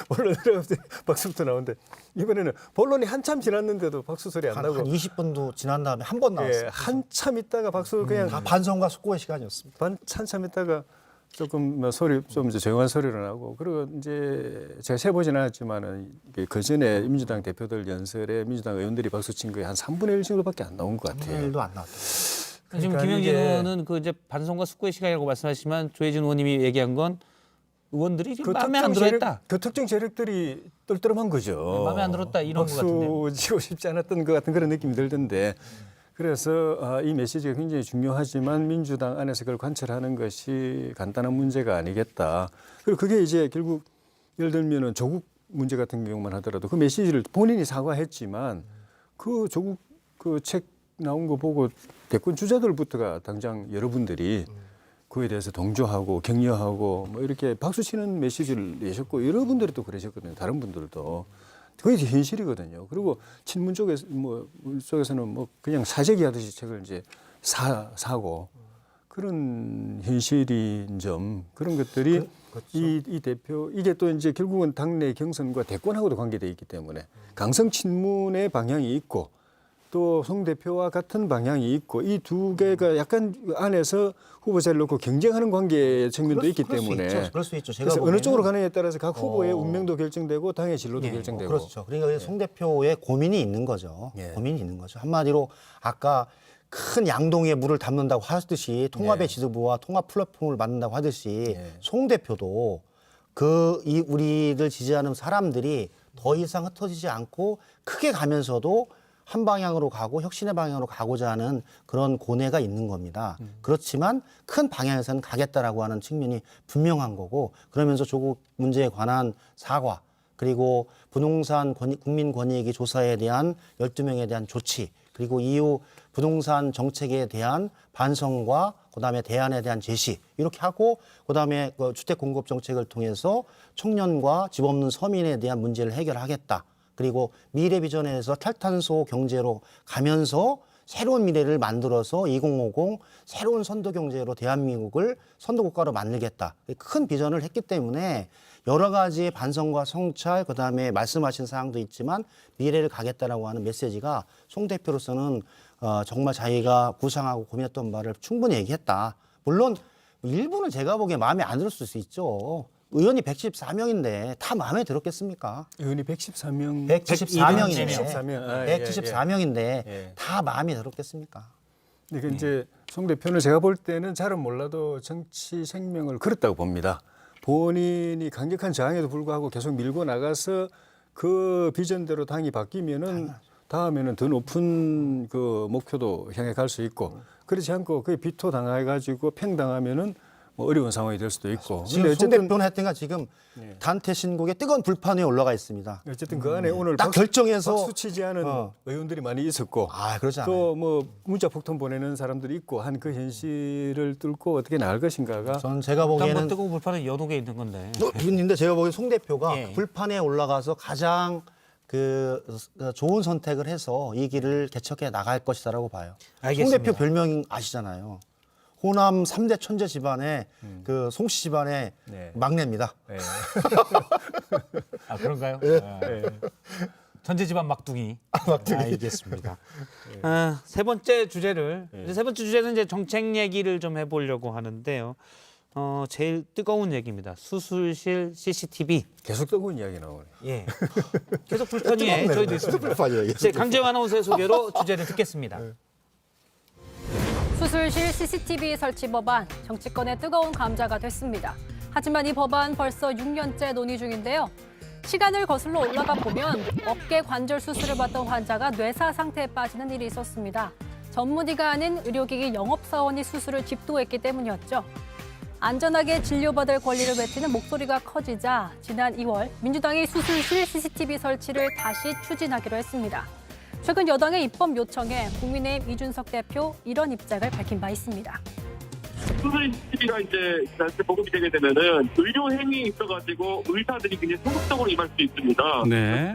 본론 들어가기 전에 박수부터 나오는데 이번에는 본론이 한참 지났는데도 박수 소리 안 나고 한 20분도 지난 다음에 한 번 나왔어요. 예, 한참 있다가 박수 그냥 다 반성과 숙고의 시간이었습니다. 한참 있다가 조금 뭐 소리 좀 이제 조용한 소리로 나고 그리고 이제 제가 세보진 않았지만은 그 전에 민주당 대표들 연설에 민주당 의원들이 박수 친 거에 한 3분의 1 정도밖에 안 나온 것 같아요. 1도 안 나왔죠. 지금 그러니까 김영진 이게- 의원은 그 이제 반성과 숙고의 시간이라고 말씀하시지만 조혜진 의원님이 얘기한 건 의원들이 지금 마음에 안 들었다. 그 특정 세력들이 똘똘한 거죠. 마음에 안 들었다 이런 것 같은데. 박수 치고 싶지 않았던 것 같은 그런 느낌이 들던데. 그래서 이 메시지가 굉장히 중요하지만 민주당 안에서 그걸 관철하는 것이 간단한 문제가 아니겠다. 그리고 그게 이제 결국 예를 들면은 조국 문제 같은 경우만 하더라도 그 메시지를 본인이 사과했지만 그 조국 그 책 나온 거 보고 대권 주자들부터가 당장 여러분들이 그에 대해서 동조하고 격려하고 뭐 이렇게 박수 치는 메시지를 내셨고 여러분들이 또 그러셨거든요. 다른 분들도. 그게 현실이거든요. 그리고 친문 쪽에서 뭐 쪽에서는 뭐 그냥 사재기 하듯이 책을 이제 사고 그런 현실인 점 그런 것들이 이 대표 이게 또 이제 결국은 당내 경선과 대권하고도 관계돼 있기 때문에 강성 친문의 방향이 있고 또 송 대표와 같은 방향이 있고 이 두 개가 약간 안에서 후보자를 놓고 경쟁하는 관계 측면도 있기 때문에 그럴 수 있죠. 제가 그래서 어느 보기에는 쪽으로 가느냐에 따라서 각 후보의 운명도 결정되고 당의 진로도 예. 결정되고 그렇죠. 그러니까 송 대표의 고민이 있는 거죠. 예. 고민이 있는 거죠. 한마디로 아까 큰 양동이에 물을 담는다고 하듯이 통합의 예. 지도부와 통합 플랫폼을 만든다고 하듯이 예. 송 대표도 이 우리를 지지하는 사람들이 더 이상 흩어지지 않고 크게 가면서도 한 방향으로 가고 혁신의 방향으로 가고자 하는 그런 고뇌가 있는 겁니다. 그렇지만 큰 방향에서는 가겠다라고 하는 측면이 분명한 거고 그러면서 조국 문제에 관한 사과 그리고 부동산 국민권익위 조사에 대한 12명에 대한 조치 그리고 이후 부동산 정책에 대한 반성과 그다음에 대안에 대한 제시 이렇게 하고 그다음에 그 주택 공급 정책을 통해서 청년과 집 없는 서민에 대한 문제를 해결하겠다. 그리고 미래 비전에서 탈탄소 경제로 가면서 새로운 미래를 만들어서 2050 새로운 선도 경제로 대한민국을 선도 국가로 만들겠다. 큰 비전을 했기 때문에 여러 가지 반성과 성찰 그다음에 말씀하신 사항도 있지만 미래를 가겠다라고 하는 메시지가 송 대표로서는 정말 자기가 구상하고 고민했던 바를 충분히 얘기했다. 물론 일부는 제가 보기에 마음에 안 들을 수 있죠. 의원이 114명인데 다 마음에 들었겠습니까? 의원이 114명 174명이네. 174명. 아, 예, 174명인데 예. 다 마음에 들었겠습니까? 그러니까 이제 송 대표는 제가 볼 때는 잘은 몰라도 정치 생명을 걸었다고 봅니다. 본인이 강력한 저항에도 불구하고 계속 밀고 나가서 그 비전대로 당이 바뀌면은 다음에는 더 높은 그 목표도 향해 갈 수 있고 그렇지 않고 그게 비토 당해가지고 팽당하면은 뭐 어려운 상황이 될 수도 있고. 지금 근데 송 어쨌든 대표는 하여튼가 지금 단태 신국의 뜨거운 불판 위에 올라가 있습니다. 어쨌든 그 안에 오늘 딱 결정해서 박수 치지 않은 의원들이 많이 있었고 그렇지 않아요. 또 뭐 문자 폭탄 보내는 사람들이 있고 한 그 현실을 뚫고 어떻게 나갈 것인가가 저는 제가 일단 뭐 보기에는 뜨거운 불판은 연옥에 있는 건데. 근데 제가 보기엔 송 대표가 예. 불판에 올라가서 가장 좋은 선택을 해서 이 길을 개척해 나갈 것이다라고 봐요. 알겠습니다. 송 대표 별명 아시잖아요. 호남 3대 천재 집안의 그 송씨 집안의 네. 막내입니다. 네. 아 그런가요? 전제 집안 막둥이. 알겠습니다. 세 번째 주제를 이제 세 번째 주제는 이제 정책 얘기를 좀 해보려고 하는데요. 제일 뜨거운 얘기입니다. 수술실 CCTV. 계속 뜨거운 이야기 나오네. 예. 계속 불판 위에 저희도 있습니다. 불판이에요, 이게. 이제 강재영 아나운서의 소개로 주제를 듣겠습니다. 수술실 CCTV 설치 법안, 정치권의 뜨거운 감자가 됐습니다. 하지만 이 법안 벌써 6년째 논의 중인데요. 시간을 거슬러 올라가 보면 어깨 관절 수술을 받던 환자가 뇌사 상태에 빠지는 일이 있었습니다. 전문의가 아닌 의료기기 영업사원이 수술을 집도했기 때문이었죠. 안전하게 진료받을 권리를 외치는 목소리가 커지자 지난 2월 민주당이 수술실 CCTV 설치를 다시 추진하기로 했습니다. 최근 여당의 입법 요청에 국민의힘 이준석 대표 이런 입장을 밝힌 바 있습니다. 수술 CCTV가 이제 나한테 보급이 되게 되면은 의료 행위에 있어가지고 의사들이 굉장히 소극적으로 임할 수 있습니다. 네.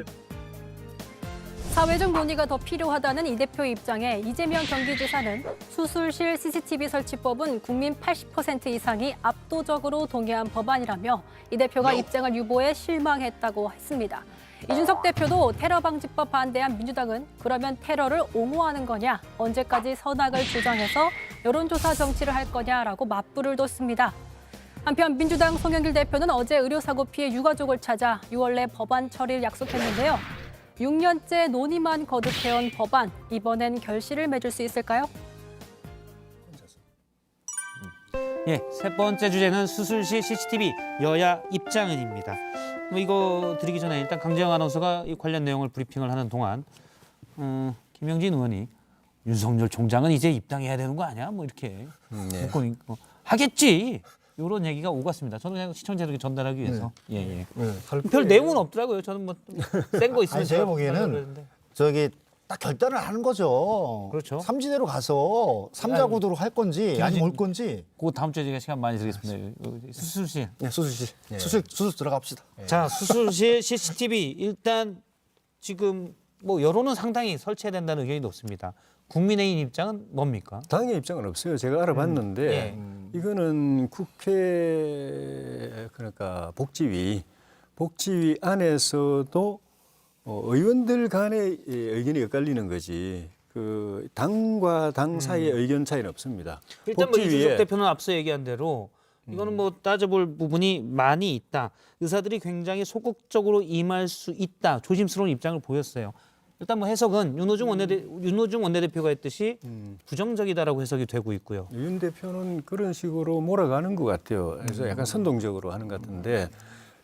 사회적 논의가 더 필요하다는 이 대표의 입장에 이재명 경기지사는 수술실 CCTV 설치법은 국민 80% 이상이 압도적으로 동의한 법안이라며 이 대표가 입장을 유보해 실망했다고 했습니다. 이준석 대표도 테러 방지법 반대한 민주당은 그러면 테러를 옹호하는 거냐, 언제까지 선악을 주장해서 여론조사 정치를 할 거냐라고 맞불을 뒀습니다. 한편 민주당 송영길 대표는 어제 의료사고 피해 유가족을 찾아 6월 내 법안 처리를 약속했는데요. 6년째 논의만 거듭해온 법안, 이번엔 결실을 맺을 수 있을까요? 예, 세 번째 주제는 수술실 CCTV 여야 입장은입니다. 뭐 이거 드리기 전에 일단 강재영 아나운서가 이 관련 내용을 브리핑을 하는 동안 김영진 의원이 윤석열 총장은 이제 입당해야 되는 거 아니야? 뭐 이렇게 묻고 있고 하겠지. 이런 얘기가 오갔습니다. 저는 그냥 시청자들에게 전달하기 위해서. 예. 별 내용은 없더라고요. 저는 뭐 센 거 있으면 아니, 제가 보기에는 저기 딱 결단을 하는 거죠. 그렇죠. 삼지대로 가서 삼자구도로 할 건지 아니면 올 건지. 그거 다음 주에 제가 시간 많이 드리겠습니다. 수술실. 네, 수술실. 수술 들어갑시다. 자, 수술실 CCTV 일단 지금 뭐 여론은 상당히 설치해야 된다는 의견이 높습니다. 국민의힘 입장은 뭡니까? 당의 입장은 없어요. 제가 알아봤는데 예. 이거는 국회 그러니까 복지위 안에서도 의원들 간의 의견이 엇갈리는 거지. 그 당과 당 사이의 의견 차이는 없습니다. 일단 뭐 이준석 대표는 앞서 얘기한 대로 이거는 뭐 따져볼 부분이 많이 있다. 의사들이 굉장히 소극적으로 임할 수 있다. 조심스러운 입장을 보였어요. 일단 뭐 해석은 윤호중 원내대표가 했듯이 부정적이다라고 해석이 되고 있고요. 윤 대표는 그런 식으로 몰아가는 것 같아요. 그래서 약간 선동적으로 하는 것 같은데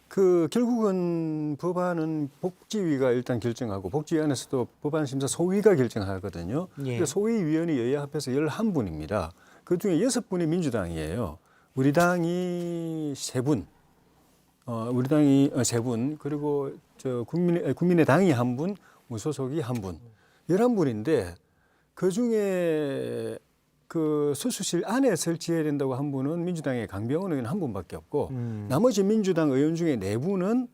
그 결국은 법안은 복지위가 일단 결정하고 복지위 안에서도 법안 심사 소위가 결정하거든요. 예. 그 소위위원이 여야 합해서 11분입니다. 그중에 6분이 민주당이에요. 우리 당이 3분, 우리 당이 3분, 그리고 저 국민의당이 1분, 무소속이 1분, 11분인데 그중에 그 수술실 안에 설치해야 된다고 한 분은 민주당의 강병원 의원 1분밖에 없고 나머지 민주당 의원 중에 4분은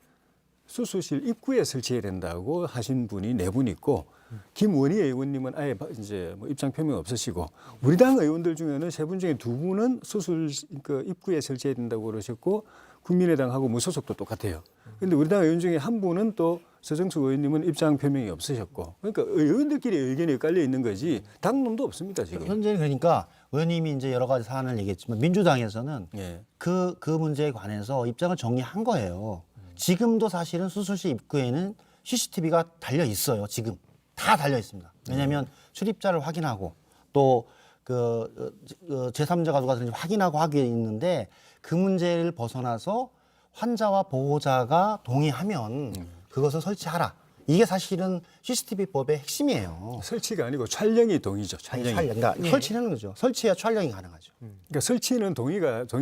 수술실 입구에 설치해야 된다고 하신 분이 4분 있고 김원희 의원님은 아예 이제 뭐 입장 표명 없으시고 우리 당 의원들 중에는 3분 중에 2분은 수술 그 입구에 설치해야 된다고 그러셨고 국민의당하고 무소속도 똑같아요. 그런데 우리 당 의원 중에 1분은 또 서정수 의원님은 입장 표명이 없으셨고 그러니까 의원들끼리 의견이 엇갈려 있는 거지 당론도 없습니다 지금. 현재는 그러니까 의원님이 이제 여러 가지 사안을 얘기했지만 민주당에서는 예. 그 문제에 관해서 입장을 정리한 거예요. 지금도 사실은 수술실 입구에는 CCTV가 달려 있어요. 지금 다 달려 있습니다. 왜냐하면 출입자를 확인하고 또 제3자가 누가 들는지 확인하고 하게 있는데 그 문제를 벗어나서 환자와 보호자가 동의하면 그것을 설치하라. 이게 사실은 CCTV 법의 핵심이에요. 설치가 아니고 촬영이 동의죠. 아니, 촬영이. 그러니까 설치하는 거죠. 설치해야 촬영이 가능하죠. 그러니까 설치는 동의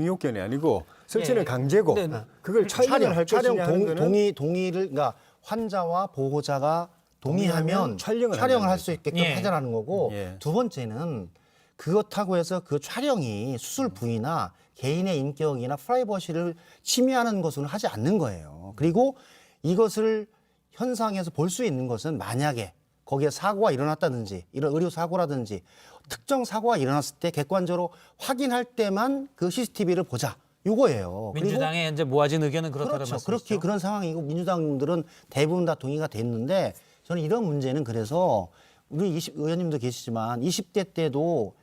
요건이 아니고 설치는 예. 강제고 네, 네. 그걸 촬영을 할 촬영 것이냐 하는 거는 동의를 그러니까 환자와 보호자가 동의하면 촬영을 촬영을 하는 할 수 있게끔 예. 하자라는 거고 예. 두 번째는 그렇다고 해서 그 촬영이 수술 부위나 개인의 인격이나 프라이버시를 침해하는 것은 하지 않는 거예요. 그리고 이것을 현상에서 볼 수 있는 것은 만약에 거기에 사고가 일어났다든지 이런 의료 사고라든지 특정 사고가 일어났을 때 객관적으로 확인할 때만 그 CCTV를 보자. 이거예요. 그리고 민주당의 현재 모아진 의견은 그렇다는 그렇죠. 말씀이시죠? 그렇게 그런 상황이고 민주당들은 대부분 다 동의가 됐는데 저는 이런 문제는 그래서 우리 의원님도 계시지만 20대 때도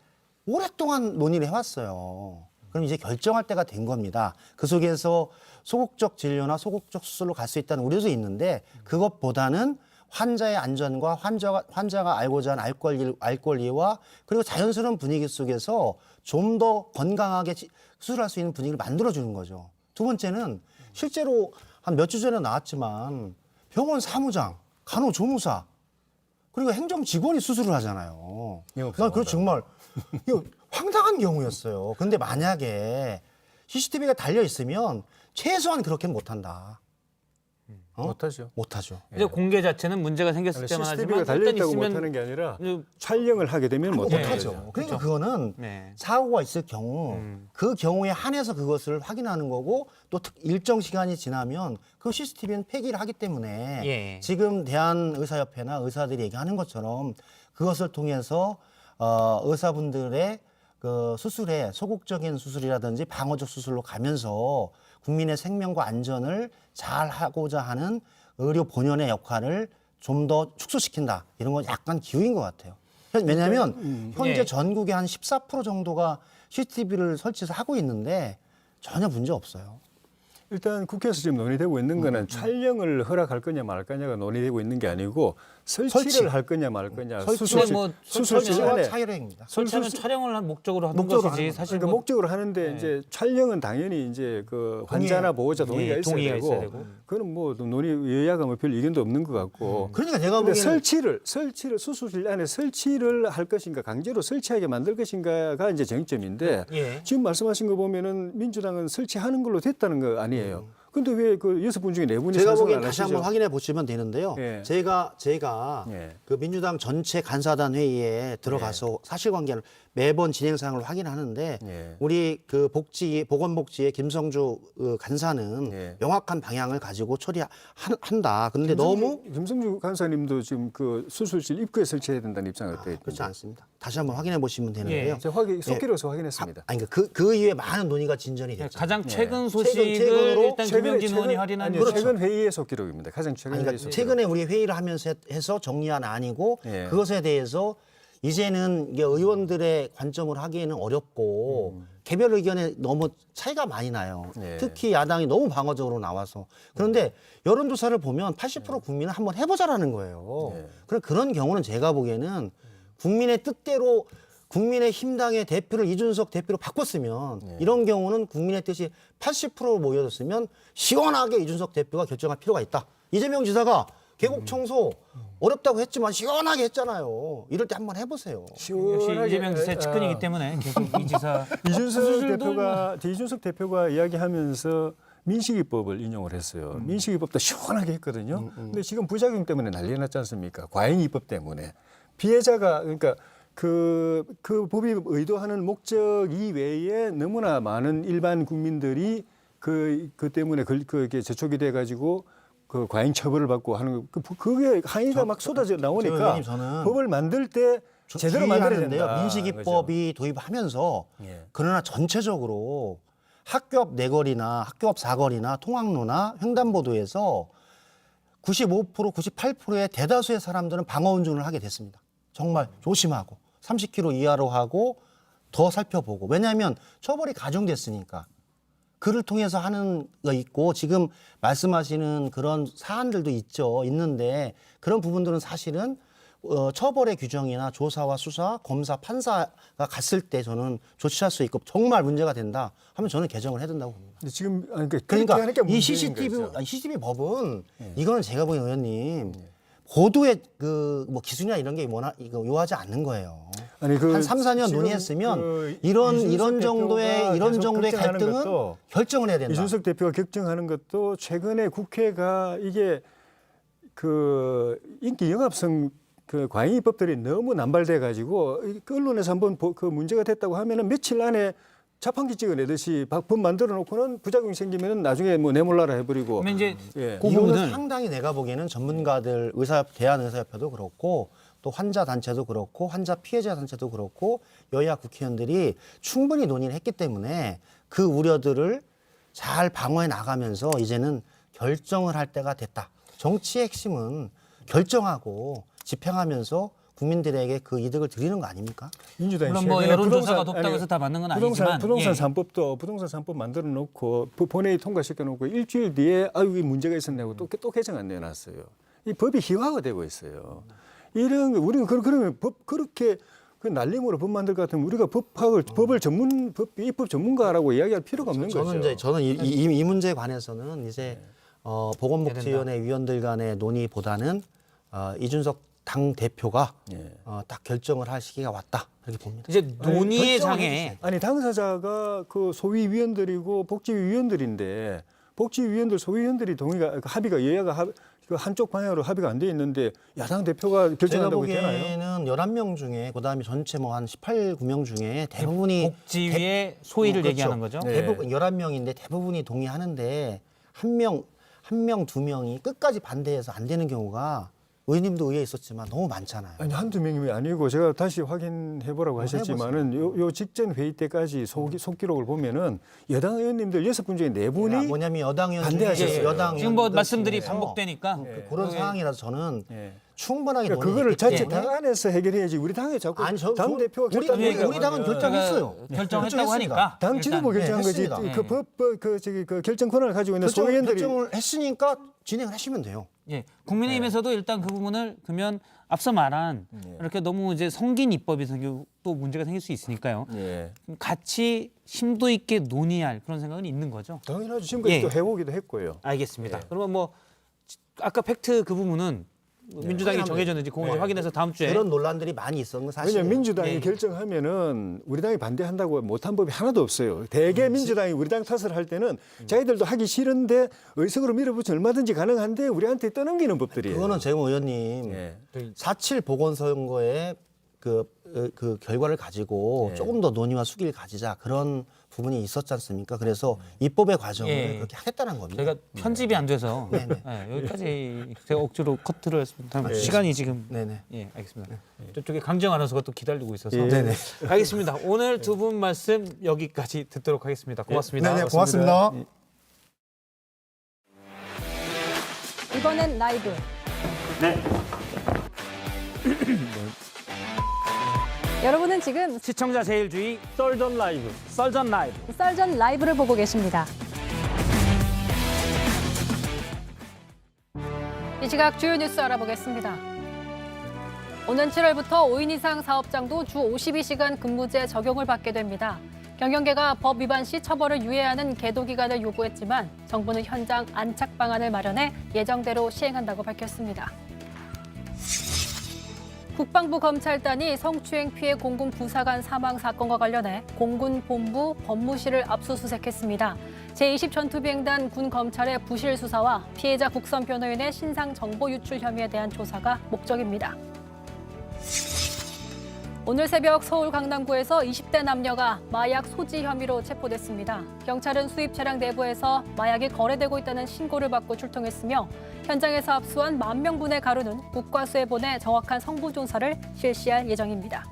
오랫동안 논의를 해왔어요. 그럼 이제 결정할 때가 된 겁니다. 그 속에서 소극적 진료나 소극적 수술로 갈 수 있다는 우려도 있는데 그것보다는 환자의 안전과 환자가 알고자 하는 알 권리와 그리고 자연스러운 분위기 속에서 좀 더 건강하게 수술할 수 있는 분위기를 만들어주는 거죠. 두 번째는 실제로 한 몇 주 전에 나왔지만 병원 사무장, 간호조무사 그리고 행정 직원이 수술을 하잖아요. 난 그거 정말 이거 황당한 경우였어요. 근데 만약에 CCTV가 달려 있으면 최소한 그렇게 못한다. 못하죠. 못하죠. 이제 공개 자체는 문제가 생겼을 때만 CCTV가 하지만 달려 일단 있다고 있으면 못하는 게 아니라 그- 촬영을 하게 되면 못하죠. 못하죠. 그러니까 그거는 네. 사고가 있을 경우 그 경우에 한해서 그것을 확인하는 거고 또 일정 시간이 지나면 그 CCTV는 폐기를 하기 때문에 예. 지금 대한의사협회나 의사들이 얘기하는 것처럼 그것을 통해서 의사분들의 그 수술에 소극적인 수술이라든지 방어적 수술로 가면서 국민의 생명과 안전을 잘 하고자 하는 의료 본연의 역할을 좀 더 축소시킨다. 이런 건 약간 기우인 것 같아요. 왜냐하면 현재 예. 전국에 한 14% 정도가 CCTV를 설치해서 하고 있는데 전혀 문제 없어요. 일단 국회에서 지금 논의되고 있는 거는 촬영을 허락할 거냐 말 거냐가 논의되고 있는 게 아니고 설치를 설치. 할 거냐 말 거냐. 설치는 뭐 수술실 설치는 안에 차이령입니다. 설치하면 촬영을 한 목적으로 하는 목적으로 것이지 하는 사실 그러니까 뭐 목적으로 하는데 이제 촬영은 당연히 이제 그 환자나 보호자 동의가 예, 있어야 동의가 되고, 있어야 되고. 그거는 뭐 여야가 뭐 별 의견도 없는 것 같고. 그러니까 제가 근데 보기에는 설치를 수술실 안에 설치를 할 것인가 강제로 설치하게 만들 것인가가 이제 쟁점인데 예. 지금 말씀하신 거 보면은 민주당은 설치하는 걸로 됐다는 거 아니에요. 근데 왜 그 6분 중에 4분이 제가 찬성을 보기엔 안 다시 하시죠? 한번 확인해 보시면 되는데요. 예. 제가 예. 그 민주당 전체 간사단 회의에 들어가서 사실관계를 매번 진행 사항을 확인하는데 예. 우리 그 보건복지의 김성주 간사는 예. 명확한 방향을 가지고 처리한다. 근데 너무 김성주 간사님도 지금 그 수술실 입구에 설치해야 된다는 입장을 어떻게 그렇지 않습니다. 다시 한번 확인해 보시면 되는데요. 예. 제가 속기로서 확인했습니다. 아니 그 이후에 많은 논의가 진전이 예, 됐죠. 가장 최근 예. 소식을 최근으로 일단 김영진 의원이 할인한 아니요, 거죠. 최근 회의의 속기록입니다. 가장 최근 아니, 회의 그러니까 속기록. 최근에 우리 회의를 하면서 해서 정리한 안이고 예. 그것에 대해서 이제는 이게 의원들의 관점을 하기에는 어렵고 개별 의견에 너무 차이가 많이 나요. 예. 특히 야당이 너무 방어적으로 나와서. 그런데 여론조사를 보면 80% 국민은 한번 해보자라는 거예요. 예. 그런 경우는 제가 보기에는 국민의 뜻대로 국민의힘당의 대표를 이준석 대표로 바꿨으면 이런 경우는 국민의 뜻이 80% 모여졌으면 시원하게 이준석 대표가 결정할 필요가 있다. 이재명 지사가 계곡 청소 어렵다고 했지만 시원하게 했잖아요. 이럴 때 한번 해보세요. 역시 이재명 지사의 측근이기 때문에 계속 이 지사 이준석 대표가 이야기하면서 민식이법을 인용을 했어요. 민식이법도 시원하게 했거든요. 근데 지금 부작용 때문에 난리 났지 않습니까? 과잉입법 때문에 피해자가 그러니까 그 법이 의도하는 목적 이외에 너무나 많은 일반 국민들이 그 때문에 그게 재촉이 돼가지고 그 과잉 처벌을 받고 하는 그게 항의가 막 쏟아져 나오니까 의원님, 저는 법을 만들 때 제대로 만들어야 된다. 민식이법이 도입하면서 예. 그러나 전체적으로 학교 앞 내거리나 학교 앞 사거리나 통학로나 횡단보도에서 95% 98%의 대다수의 사람들은 방어 운전을 하게 됐습니다. 정말 조심하고 30km 이하로 하고 더 살펴보고 왜냐하면 처벌이 가중됐으니까 그를 통해서 하는 거 있고 지금 말씀하시는 그런 사안들도 있는데 그런 부분들은 사실은 처벌의 규정이나 조사와 수사, 검사, 판사가 갔을 때 저는 조치할 수 있고 정말 문제가 된다 하면 저는 개정을 해야 된다고 봅니다. 근데 지금 그렇게 그러니까 하니까 이 문제인 CCTV 거죠. 법은 이거는 제가 보기엔 의원님 고도의 그 뭐 기술이나 이런 게 이거 요하지 않는 거예요. 아니 한 3, 4년 지금 논의했으면 이런 정도의 갈등은 결정을 해야 된다. 이준석 대표가 격정하는 것도 최근에 국회가 이게 그 인기 영합성 그 과잉 입법들이 너무 남발돼 가지고 언론에서 한번 그 문제가 됐다고 하면은 며칠 안에 자판기 찍어내듯이 법 만들어 놓고는 부작용이 생기면은 나중에 뭐 내몰라라 해버리고. 그러면 이제 예. 그 이거는 부분을 상당히 내가 보기에는 전문가들 대한의사협회도 그렇고 또 환자 단체도 그렇고 환자 피해자 단체도 그렇고 여야 국회의원들이 충분히 논의를 했기 때문에 그 우려들을 잘 방어해 나가면서 이제는 결정을 할 때가 됐다. 정치의 핵심은 결정하고 집행하면서 국민들에게 그 이득을 드리는 거 아닙니까? 민주당이 물론 뭐 최근에 여론조사가 높다고 해서 다 맞는 건 아니지만 부동산 예. 3법도 부동산 3법 만들어 놓고 본회의 통과시켜 놓고 일주일 뒤에 아유 이 문제가 있었냐고 또 개정 안 내놨어요. 이 법이 희화화되고 있어요. 이런 거 우리는 그러면 법 그렇게 그 날림으로 법 만들 것 같으면 우리가 법을 입법 전문가라고 이야기할 필요가 없는 거죠. 저는 이 문제에 관해서는 이제 보건복지위원회 위원들 간의 논의보다는 이준석 당 대표가 딱 결정을 할 시기가 왔다 이렇게 봅니다. 이제 논의의 장에 아니 당사자가 그 소위 위원들이고 복지위 위원들인데 복지위 위원들 소위 위원들이 동의가 합의가 여야가 그 한쪽 방향으로 합의가 안 돼 있는데 야당 대표가 제가 결정한다고 되나요? 보기에는 11명 중에 그다음에 전체 뭐 한 18, 9명 중에 대부분이 복지위의 소위를 그렇죠. 얘기하는 거죠. 네. 대부분 11명인데 대부분이 동의하는데 한 명, 두 명이 끝까지 반대해서 안 되는 경우가 의원님도 의회에 있었지만 너무 많잖아요. 아니 한두 명이 아니고 제가 다시 확인해 보라고 하셨지만은 요 직전 회의 때까지 속기록을 보면은 여당 의원님들 6분 중에 4분이 뭐냐면 여당 의원 반대하셨어요. 중에 여당 지금 뭐 의원들 말씀들이 중에서 반복되니까 그런 상황이라서 저는 예. 충분하게 그러니까 그거를 논의했기 자체 때문에 당 안에서 해결해야지 우리 당에 자꾸 아니, 당 대표가 우리 당은 결정했어요. 결정했다고 하니까 당 지도부 결정한 거지. 했습니다. 그 결정 권한을 가지고 있는 소위원들이 결정을 했으니까 진행을 하시면 돼요. 예, 국민의힘에서도 일단 그 부분을 그러면 앞서 말한 이렇게 너무 이제 성긴 입법이 또 문제가 생길 수 있으니까요. 예. 같이 심도 있게 논의할 그런 생각은 있는 거죠. 당연하죠. 지금까지 예. 또 해오기도 했고요. 알겠습니다. 그러면 뭐 아까 팩트 그 부분은 민주당이 확인하면 정해졌는지 그거 이제 확인해서 다음 주에 그런 논란들이 많이 있었는 건 사실이에요. 왜냐하면 민주당이 예. 결정하면은 우리 당이 반대한다고 못한 법이 하나도 없어요. 대개 민주당이 우리 당 탓을 할 때는 자기들도 하기 싫은데 의석으로 밀어붙이면 얼마든지 가능한데 우리한테 떠넘기는 법들이에요. 그거는 재무 의원님 예. 4.7 보궐선거의 그 결과를 가지고 예. 조금 더 논의와 수기를 가지자 그런 부분이 있었지 않습니까? 그래서 입법의 과정을 예. 그렇게 하겠다는 겁니다. 저희가 편집이 안 돼서 네네. 예, 여기까지 제가 억지로 커트를 했습니다. 시간이 지금 네네. 예, 알겠습니다. 저쪽에 강정 아나운서가 또 기다리고 있어서 네네. 알겠습니다. 오늘 두 분 말씀 여기까지 듣도록 하겠습니다. 고맙습니다. 네네, 고맙습니다. 이번엔 라이브. 여러분은 지금 시청자 제일주의 썰전 라이브. 썰전 라이브. 썰전 라이브를 보고 계십니다. 이 시각 주요 뉴스 알아보겠습니다. 오는 7월부터 5인 이상 사업장도 주 52시간 근무제 적용을 받게 됩니다. 경영계가 법 위반 시 처벌을 유예하는 계도 기간을 요구했지만 정부는 현장 안착 방안을 마련해 예정대로 시행한다고 밝혔습니다. 국방부 검찰단이 성추행 피해 공군 부사관 사망 사건과 관련해 공군 본부 법무실을 압수수색했습니다. 제20전투비행단 군 검찰의 부실 수사와 피해자 국선 변호인의 신상 정보 유출 혐의에 대한 조사가 목적입니다. 오늘 새벽 서울 강남구에서 20대 남녀가 마약 소지 혐의로 체포됐습니다. 경찰은 수입 차량 내부에서 마약이 거래되고 있다는 신고를 받고 출동했으며 현장에서 압수한 10,000분의 가루는 국과수에 보내 정확한 성분 조사를 실시할 예정입니다.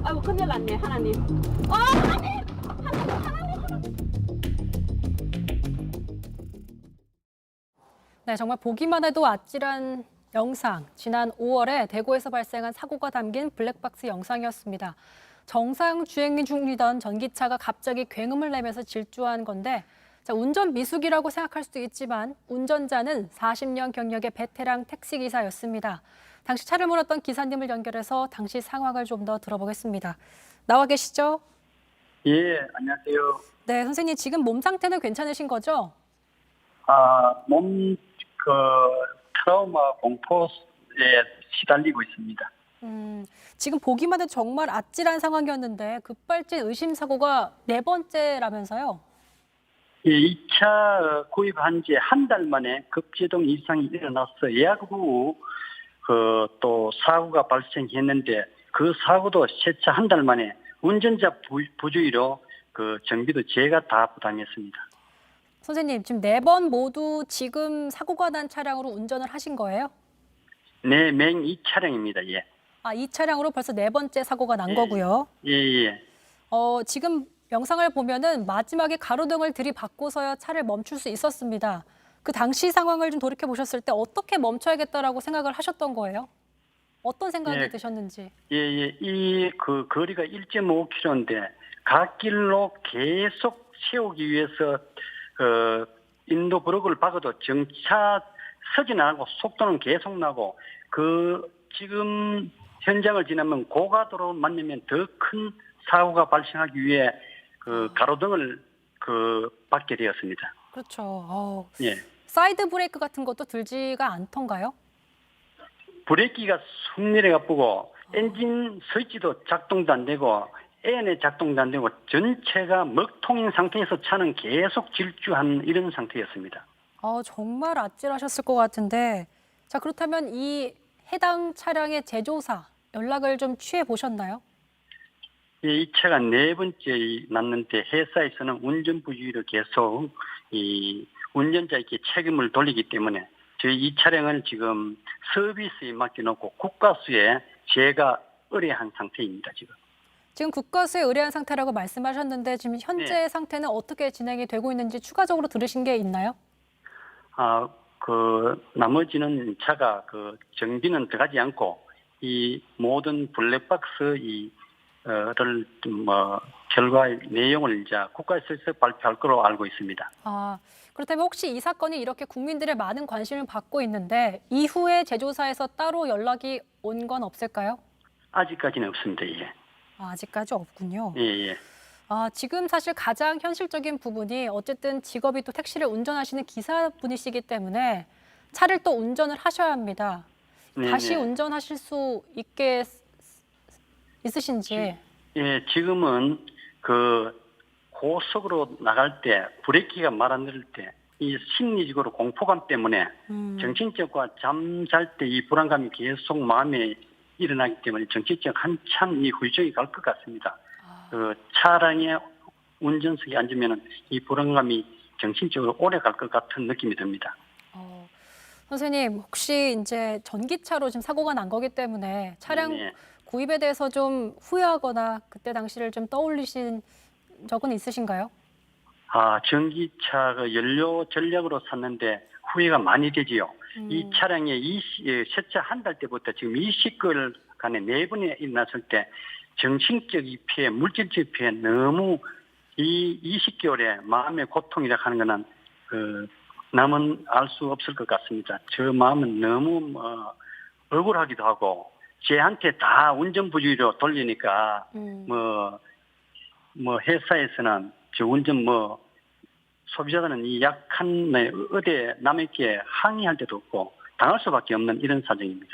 아이고 큰일 났네 하나님. 하나님. 네, 정말 보기만 해도 아찔한 영상. 지난 5월에 대구에서 발생한 사고가 담긴 블랙박스 영상이었습니다. 정상 주행 중이던 전기차가 갑자기 굉음을 내면서 질주한 건데 자, 운전 미숙이라고 생각할 수도 있지만 운전자는 40년 경력의 베테랑 택시기사였습니다. 당시 차를 몰았던 기사님을 연결해서 당시 상황을 좀 더 들어보겠습니다. 나와 계시죠? 예, 안녕하세요. 네, 선생님 지금 몸 상태는 괜찮으신 거죠? 트라우마 공포에 시달리고 있습니다. 지금 보기만 해도 정말 아찔한 상황이었는데 급발진 의심 사고가 4번째라면서요? 예, 2차 구입한 지 한 달 만에 급제동 이상이 일어났어 예약 후 또 사고가 발생했는데 그 사고도 세차 한 달 만에 운전자 부주의로 정비도 제가 다 부담했습니다. 선생님 지금 4번 모두 지금 사고가 난 차량으로 운전을 하신 거예요? 네, 맹 이 차량입니다. 예. 이 차량으로 벌써 4번째 사고가 난 거고요. 예. 지금 영상을 보면은 마지막에 가로등을 들이받고서야 차를 멈출 수 있었습니다. 그 당시 상황을 좀 돌이켜 보셨을 때 어떻게 멈춰야겠다라고 생각을 하셨던 거예요? 어떤 생각이 드셨는지? 이 거리가 1.5km인데 갓길로 계속 세우기 위해서 인도 브레이크를 박아도 정차 서진 않고 속도는 계속 나고 지금 현장을 지나면 고가도로 만나면 더 큰 사고가 발생하기 위해 가로등을 받게 되었습니다. 그렇죠. 예. 사이드 브레이크 같은 것도 들지가 않던가요? 브레이크가 숙내가 뿌고 엔진 스위치도 작동도 안 되고 에어컨 작동도 안 되고 전체가 먹통인 상태에서 차는 계속 질주한 이런 상태였습니다. 정말 아찔하셨을 것 같은데 자 그렇다면 이 해당 차량의 제조사 연락을 좀 취해 보셨나요? 예, 이 차가 4번째 났는데 회사에서는 운전 부주의로 계속 이 운전자에게 책임을 돌리기 때문에 저희 이 차량을 지금 서비스에 맡겨놓고 국가수에 제가 의뢰한 상태입니다. 지금 국가수에 의뢰한 상태라고 말씀하셨는데 지금 현재 상태는 어떻게 진행이 되고 있는지 추가적으로 들으신 게 있나요? 나머지는 차가 정비는 들어가지 않고 이 모든 블랙박스 를 결과의 내용을 이제 국가에서 발표할 거로 알고 있습니다. 그렇다면 혹시 이 사건이 이렇게 국민들의 많은 관심을 받고 있는데 이후에 제조사에서 따로 연락이 온 건 없을까요? 아직까지는 없습니다. 예. 아직까지 없군요. 예. 지금 사실 가장 현실적인 부분이 어쨌든 직업이 또 택시를 운전하시는 기사분이시기 때문에 차를 또 운전을 하셔야 합니다. 다시 운전하실 수 있으신지? 예, 지금은 고속으로 나갈 때 브레이크가 말 안 들을 때 이 심리적으로 공포감 때문에 정신적과 잠잘 때 이 불안감이 계속 마음에 일어나기 때문에 정신적 한참 이 후유증이 갈 것 같습니다. 차량에 운전석에 앉으면 이 불안감이 정신적으로 오래 갈 것 같은 느낌이 듭니다. 선생님 혹시 이제 전기차로 지금 사고가 난 거기 때문에 차량 구입에 대해서 좀 후회하거나 그때 당시를 좀 떠올리신 적은 있으신가요? 전기차 연료 전략으로 샀는데 후회가 많이 되지요. 이 차량의 세차 한 달 때부터 지금 20개월간에 4번에 일어났을 때 정신적 피해, 물질적 피해 너무 이 20개월에 마음의 고통이라 하는 거는 남은 알 수 없을 것 같습니다. 저 마음은 너무 억울하기도 하고 제한테 다 운전 부주의로 돌리니까 회사에서는 저 운전 소비자들은 이 약한 의대 남에게 항의할 데도 없고 당할 수밖에 없는 이런 사정입니다.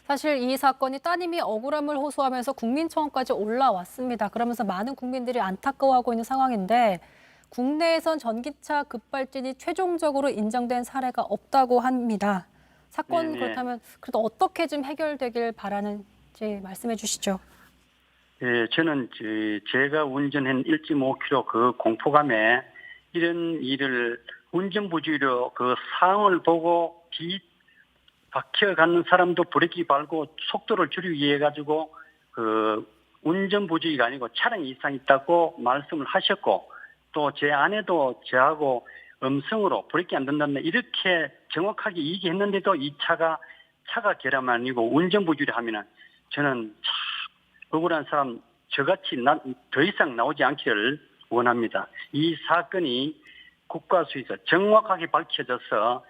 사실 이 사건이 따님이 억울함을 호소하면서 국민청원까지 올라왔습니다. 그러면서 많은 국민들이 안타까워하고 있는 상황인데 국내에선 전기차 급발진이 최종적으로 인정된 사례가 없다고 합니다. 사건 그렇다면 그래도 어떻게 좀 해결되길 바라는지 말씀해 주시죠. 예, 저는 제가 운전한 1.5km 그 공포감에 이런 일을 운전부주의로 상황을 보고 박혀가는 사람도 브레이크 밟고 속도를 줄이기 위해 가지고 운전부주의가 아니고 차량 이상이 있다고 말씀을 하셨고 또 제 아내도 저하고 음성으로 브레이크 안 된다는 이렇게 정확하게 얘기했는데도 이 차가 결함 아니고 운전부주의를 하면은 저는 참 억울한 사람 저같이 더 이상 나오지 않기를 원합니다. 이 사건이 국가수에서 정확하게 밝혀져서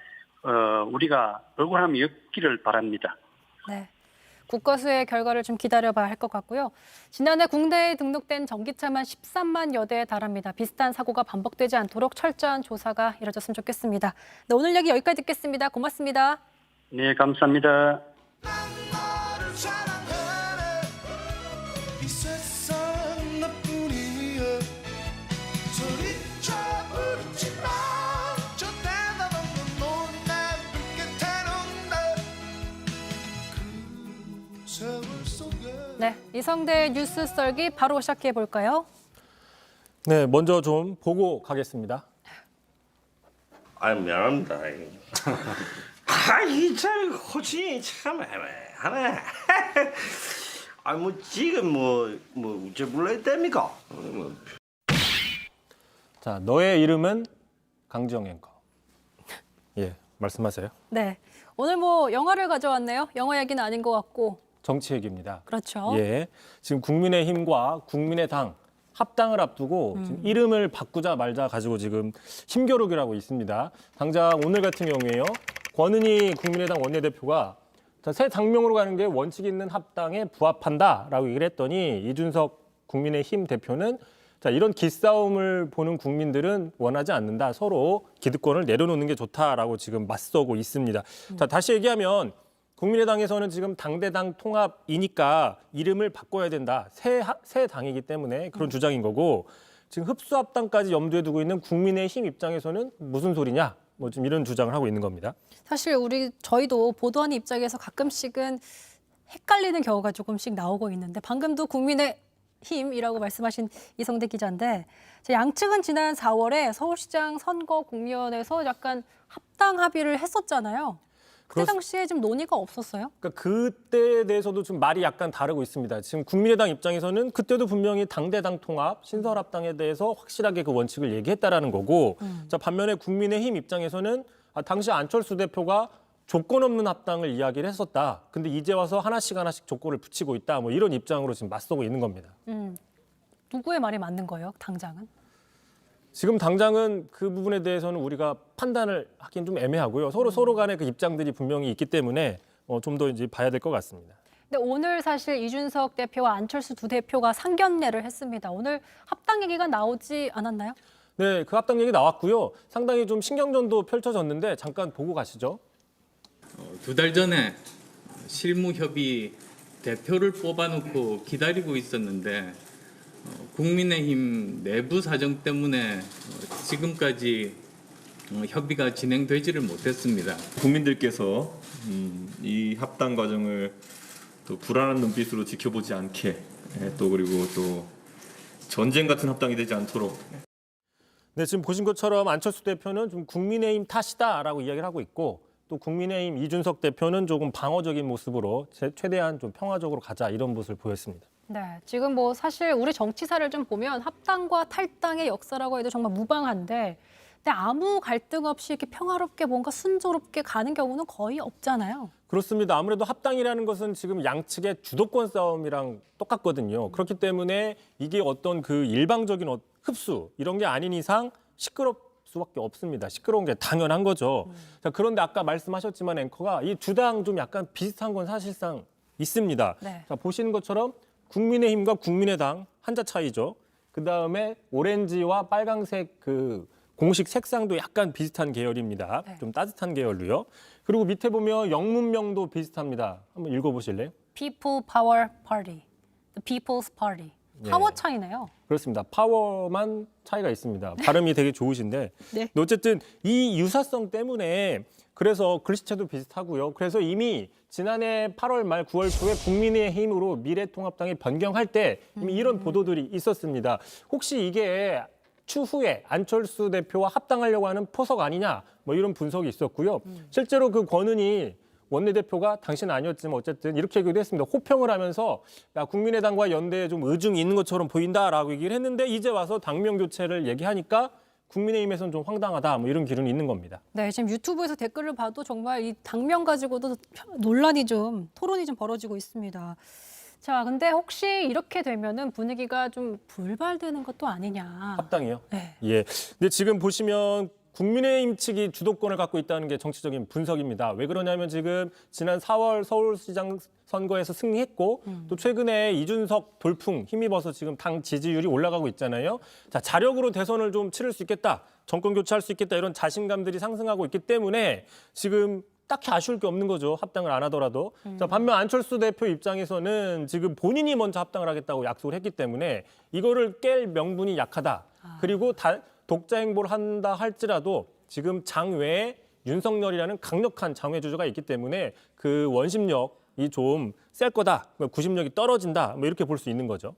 우리가 억울함이 없기를 바랍니다. 네. 국가수의 결과를 좀 기다려봐야 할 것 같고요. 지난해 국내에 등록된 전기차만 13만여 대에 달합니다. 비슷한 사고가 반복되지 않도록 철저한 조사가 이뤄졌으면 좋겠습니다. 네, 오늘 얘기 여기까지 듣겠습니다. 고맙습니다. 네, 감사합니다. 네, 이성대의 뉴스 썰기 바로 시작해 볼까요? 네, 먼저 좀 보고 가겠습니다. 아, 미안합니다. 참 호칭이 참 애매하네. 지금 어째 불러야 됩니까? 자, 너의 이름은 강지영 앵커. 예, 말씀하세요. 네, 오늘 영화를 가져왔네요. 영화 얘기는 아닌 것 같고. 정치 얘기입니다. 그렇죠. 예, 지금 국민의힘과 국민의당 합당을 앞두고 지금 이름을 바꾸자 말자 가지고 지금 힘겨루기라고 있습니다. 당장 오늘 같은 경우에요. 권은희 국민의당 원내대표가 새 당명으로 가는 게 원칙 있는 합당에 부합한다라고 얘기를 했더니 이준석 국민의힘 대표는 자, 이런 기싸움을 보는 국민들은 원하지 않는다. 서로 기득권을 내려놓는 게 좋다라고 지금 맞서고 있습니다. 자, 다시 얘기하면 국민의당에서는 지금 당대당 통합이니까 이름을 바꿔야 된다. 새 당이기 때문에 그런 주장인 거고 지금 흡수합당까지 염두에 두고 있는 국민의힘 입장에서는 무슨 소리냐? 좀 이런 주장을 하고 있는 겁니다. 사실 저희도 보도하는 입장에서 가끔씩은 헷갈리는 경우가 조금씩 나오고 있는데 방금도 국민의힘이라고 말씀하신 이성대 기자인데 양측은 지난 4월에 서울시장 선거국면에서 약간 합당 합의를 했었잖아요. 그때 당시에 좀 논의가 없었어요? 그러니까 그때에 대해서도 좀 말이 약간 다르고 있습니다. 지금 국민의당 입장에서는 그때도 분명히 당대당 통합, 신설합당에 대해서 확실하게 그 원칙을 얘기했다라는 거고 자, 반면에 국민의힘 입장에서는 당시 안철수 대표가 조건 없는 합당을 이야기를 했었다. 근데 이제 와서 하나씩 조건을 붙이고 있다. 이런 입장으로 지금 맞서고 있는 겁니다. 누구의 말이 맞는 거예요, 당장은? 지금 당장은 그 부분에 대해서는 우리가 판단을 하기는 좀 애매하고요. 서로 간의 그 입장들이 분명히 있기 때문에 좀 더 이제 봐야 될 것 같습니다. 근데 오늘 사실 이준석 대표와 안철수 두 대표가 상견례를 했습니다. 오늘 합당 얘기가 나오지 않았나요? 네, 그 합당 얘기 나왔고요. 상당히 좀 신경전도 펼쳐졌는데 잠깐 보고 가시죠. 2달 전에 실무협의 대표를 뽑아놓고 기다리고 있었는데 국민의힘 내부 사정 때문에 지금까지 협의가 진행되지를 못했습니다. 국민들께서 이 합당 과정을 또 불안한 눈빛으로 지켜보지 않게 또 그리고 또 전쟁 같은 합당이 되지 않도록. 네, 지금 보신 것처럼 안철수 대표는 좀 국민의힘 탓이다라고 이야기를 하고 있고 또 국민의힘 이준석 대표는 조금 방어적인 모습으로 최대한 좀 평화적으로 가자 이런 모습을 보였습니다. 네, 지금 사실 우리 정치사를 좀 보면 합당과 탈당의 역사라고 해도 정말 무방한데 근데 아무 갈등 없이 이렇게 평화롭게 뭔가 순조롭게 가는 경우는 거의 없잖아요. 그렇습니다. 아무래도 합당이라는 것은 지금 양측의 주도권 싸움이랑 똑같거든요. 그렇기 때문에 이게 어떤 그 일방적인 흡수 이런 게 아닌 이상 시끄럽 수밖에 없습니다. 시끄러운 게 당연한 거죠. 자, 그런데 아까 말씀하셨지만 앵커가 이 두 당 좀 약간 비슷한 건 사실상 있습니다. 네. 자, 보시는 것처럼 국민의힘과 국민의당 한자 차이죠. 그다음에 오렌지와 빨강색 그 공식 색상도 약간 비슷한 계열입니다. 네. 좀 따뜻한 계열로요. 그리고 밑에 보면 영문명도 비슷합니다. 한번 읽어보실래요? People Power Party, The People's Party. 파워 차이네요. 그렇습니다. 파워만 차이가 있습니다. 발음이 되게 좋으신데 네. 근데 어쨌든 이 유사성 때문에 그래서 글씨체도 비슷하고요. 그래서 이미 지난해 8월 말 9월 초에 국민의힘으로 미래통합당이 변경할 때 이미 이런 보도들이 있었습니다. 혹시 이게 추후에 안철수 대표와 합당하려고 하는 포석 아니냐 이런 분석이 있었고요. 실제로 그 권은희 원내대표가 당신은 아니었지만 어쨌든 이렇게 얘기도 했습니다. 호평을 하면서 야, 국민의당과 연대에 좀 의중이 있는 것처럼 보인다라고 얘기를 했는데 이제 와서 당명 교체를 얘기하니까 국민의힘에서는 좀 황당하다 이런 기론이 있는 겁니다. 네, 지금 유튜브에서 댓글을 봐도 정말 이 당명 가지고도 논란이 토론이 좀 벌어지고 있습니다. 자, 근데 혹시 이렇게 되면은 분위기가 좀 불발되는 것도 아니냐. 합당이요? 네. 예. 근데 지금 보시면 국민의힘 측이 주도권을 갖고 있다는 게 정치적인 분석입니다. 왜 그러냐면 지금 지난 4월 서울시장 선거에서 승리했고 또 최근에 이준석 돌풍 힘입어서 지금 당 지지율이 올라가고 있잖아요. 자, 자력으로 대선을 좀 치를 수 있겠다. 정권 교체할 수 있겠다. 이런 자신감들이 상승하고 있기 때문에 지금 딱히 아쉬울 게 없는 거죠. 합당을 안 하더라도. 자, 반면 안철수 대표 입장에서는 지금 본인이 먼저 합당을 하겠다고 약속을 했기 때문에 이거를 깰 명분이 약하다. 그리고 독자 행보를 한다 할지라도 지금 장외에 윤석열이라는 강력한 장외 주자가 있기 때문에 그 원심력이 좀 셀 거다. 구심력이 떨어진다. 뭐 이렇게 볼 수 있는 거죠.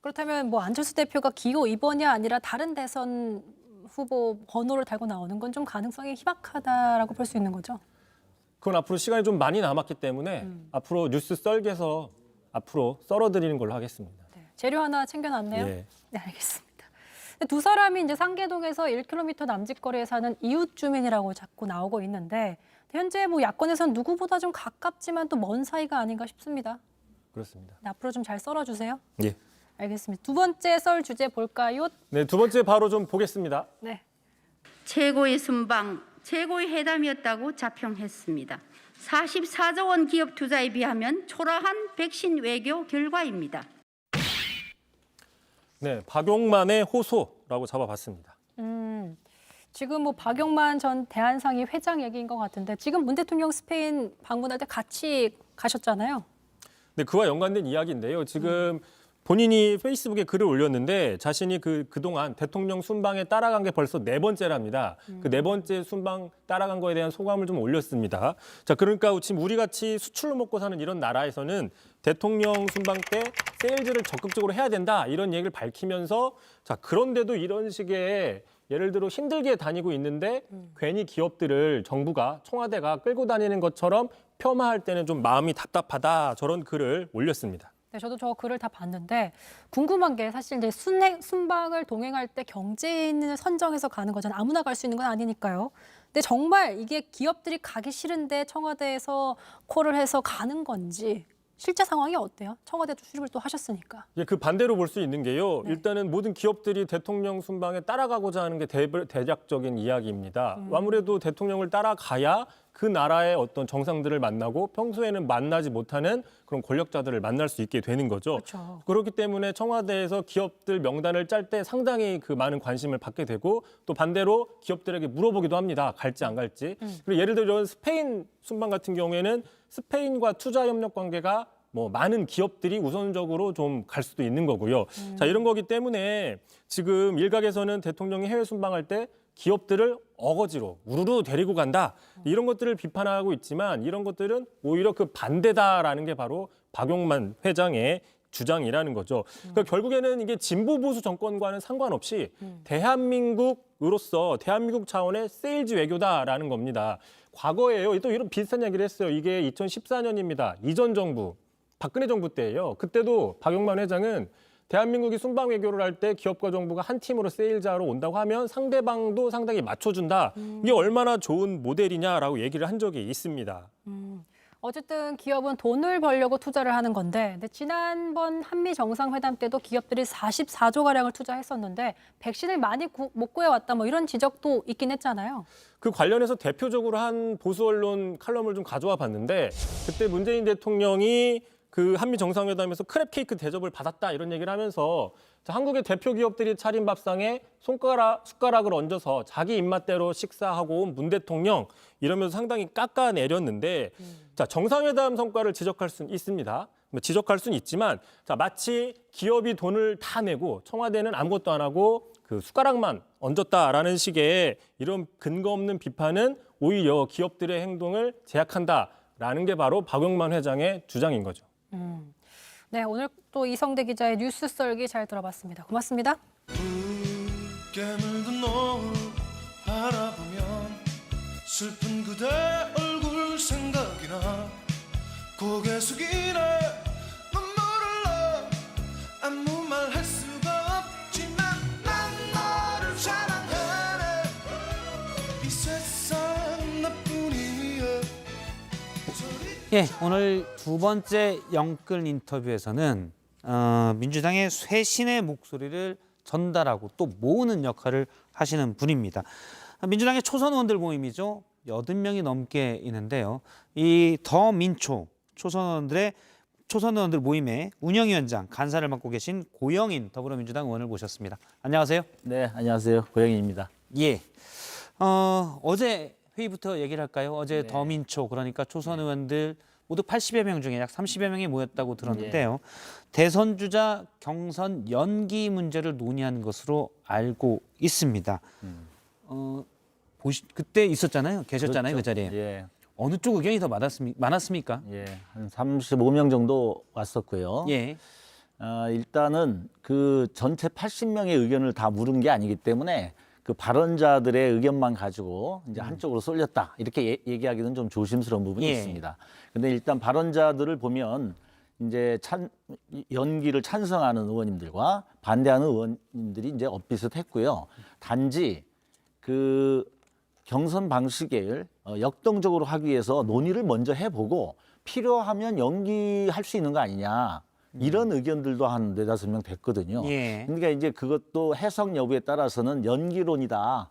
그렇다면 뭐 안철수 대표가 기호 2번이 아니라 다른 대선 후보 번호를 달고 나오는 건 좀 가능성이 희박하다라고 볼 수 있는 거죠? 그건 앞으로 시간이 좀 많이 남았기 때문에 앞으로 뉴스 썰개서 앞으로 썰어드리는 걸로 하겠습니다. 네, 재료 하나 챙겨놨네요. 예. 네, 알겠습니다. 두 사람이 이제 상계동에서 1km 남짓 거리에 사는 이웃 주민이라고 자꾸 나오고 있는데 현재 뭐 야권에서는 누구보다 좀 가깝지만 또 먼 사이가 아닌가 싶습니다. 그렇습니다. 네, 앞으로 좀 잘 썰어주세요. 예. 알겠습니다. 두 번째 썰 주제 볼까요? 네, 두 번째 바로 좀 보겠습니다. 네. 최고의 순방, 최고의 회담이었다고 자평했습니다. 44조 원 기업 투자에 비하면 초라한 백신 외교 결과입니다. 네, 박용만의 호소라고 잡아봤습니다. 지금 뭐 박용만 전 대한상의 회장 얘기인 것 같은데 지금 문 대통령 스페인 방문할 때 같이 가셨잖아요. 네, 그와 연관된 이야기인데요. 지금 본인이 페이스북에 글을 올렸는데 자신이 그동안 대통령 순방에 따라간 게 벌써 4번째랍니다. 그 4번째 순방 따라간 거에 대한 소감을 좀 올렸습니다. 자, 그러니까 지금 우리 같이 수출로 먹고 사는 이런 나라에서는 대통령 순방 때 세일즈를 적극적으로 해야 된다 이런 얘기를 밝히면서 자, 그런데도 이런 식의 예를 들어 힘들게 다니고 있는데 괜히 기업들을 정부가 청와대가 끌고 다니는 것처럼 폄하할 때는 좀 마음이 답답하다 저런 글을 올렸습니다. 네, 저도 저 글을 다 봤는데 궁금한 게 사실 이제 순방을 동행할 때 경제인을 선정해서 가는 거잖아요. 아무나 갈 수 있는 건 아니니까요. 근데 정말 이게 기업들이 가기 싫은데 청와대에서 콜을 해서 가는 건지 실제 상황이 어때요? 청와대도 출입을 또 하셨으니까. 예, 그 반대로 볼 수 있는 게요. 네. 일단은 모든 기업들이 대통령 순방에 따라가고자 하는 게 대략적인 이야기입니다. 아무래도 대통령을 따라가야 그 나라의 어떤 정상들을 만나고 평소에는 만나지 못하는 그런 권력자들을 만날 수 있게 되는 거죠. 그렇죠. 그렇기 때문에 청와대에서 기업들 명단을 짤 때 상당히 그 많은 관심을 받게 되고 또 반대로 기업들에게 물어보기도 합니다. 갈지 안 갈지. 그리고 예를 들어 이런 스페인 순방 같은 경우에는 스페인과 투자 협력 관계가 뭐 많은 기업들이 우선적으로 좀 갈 수도 있는 거고요. 자, 이런 거기 때문에 지금 일각에서는 대통령이 해외 순방할 때 기업들을 어거지로 우르르 데리고 간다. 이런 것들을 비판하고 있지만 이런 것들은 오히려 그 반대다라는 게 바로 박용만 회장의 주장이라는 거죠. 그러니까 결국에는 이게 진보 보수 정권과는 상관없이 대한민국으로서 대한민국 차원의 세일즈 외교다라는 겁니다. 과거에요. 또 이런 비슷한 이야기를 했어요. 이게 2014년입니다. 이전 정부, 박근혜 정부 때예요. 그때도 박용만 회장은 대한민국이 순방 외교를 할 때 기업과 정부가 한 팀으로 세일즈하러 온다고 하면 상대방도 상당히 맞춰준다. 이게 얼마나 좋은 모델이냐라고 얘기를 한 적이 있습니다. 어쨌든 기업은 돈을 벌려고 투자를 하는 건데 근데 지난번 한미 정상회담 때도 기업들이 44조 가량을 투자했었는데 백신을 많이 못 구해왔다 뭐 이런 지적도 있긴 했잖아요. 그 관련해서 대표적으로 한 보수 언론 칼럼을 좀 가져와 봤는데 그때 문재인 대통령이 그 한미 정상회담에서 크랩 케이크 대접을 받았다 이런 얘기를 하면서 자, 한국의 대표 기업들이 차린 밥상에 숟가락을 얹어서 자기 입맛대로 식사하고 온 문 대통령 이러면서 상당히 깎아내렸는데 자, 정상회담 성과를 지적할 수는 있습니다. 지적할 수는 있지만 자, 마치 기업이 돈을 다 내고 청와대는 아무것도 안 하고 그 숟가락만 얹었다라는 식의 이런 근거 없는 비판은 오히려 기업들의 행동을 제약한다라는 게 바로 박용만 회장의 주장인 거죠. 네, 오늘 또 이성대 기자의 뉴스 썰기 잘 들어봤습니다. 고맙습니다. 붉게 물든 노을 바라보면 슬픈 그대 얼굴 생각이 나 고개 숙이네 눈물을 나 아무 말 할 수가 없지만 난 너를 사랑하네 이 세상 나뿐이야 소리 예, 오늘 두 번째 영끌 인터뷰에서는 민주당의 쇄신의 목소리를 전달하고 또 모으는 역할을 하시는 분입니다. 민주당의 초선 의원들 모임이죠. 80명이 넘게 있는데요. 이 더민초 초선 의원들 모임의 운영위원장 간사를 맡고 계신 고영인 더불어민주당 의원을 모셨습니다. 안녕하세요. 네, 안녕하세요. 고영인입니다. 예. 어제 회의부터 얘기를 할까요? 어제 더민초 그러니까 초선 의원들 모두 80여 명 중에 약 30여 명이 모였다고 들었는데요. 대선 주자 경선 연기 문제를 논의한 것으로 알고 있습니다. 그때 있었잖아요. 계셨잖아요. 그렇죠. 그 자리에. 예. 어느 쪽 의견이 더 많았습니까? 예, 한 35명 정도 왔었고요. 예. 일단은 그 전체 80명의 의견을 다 물은 게 아니기 때문에 그 발언자들의 의견만 가지고 이제 한쪽으로 쏠렸다 이렇게 얘기하기는 좀 조심스러운 부분이 있습니다. 근데 일단 발언자들을 보면 이제 연기를 찬성하는 의원님들과 반대하는 의원님들이 이제 엇비슷했고요. 단지 그 경선 방식을 역동적으로 하기 위해서 논의를 먼저 해보고 필요하면 연기할 수 있는 거 아니냐. 이런 의견들도 한 4-5명 됐거든요. 그러니까 이제 그것도 해석 여부에 따라서는 연기론이다.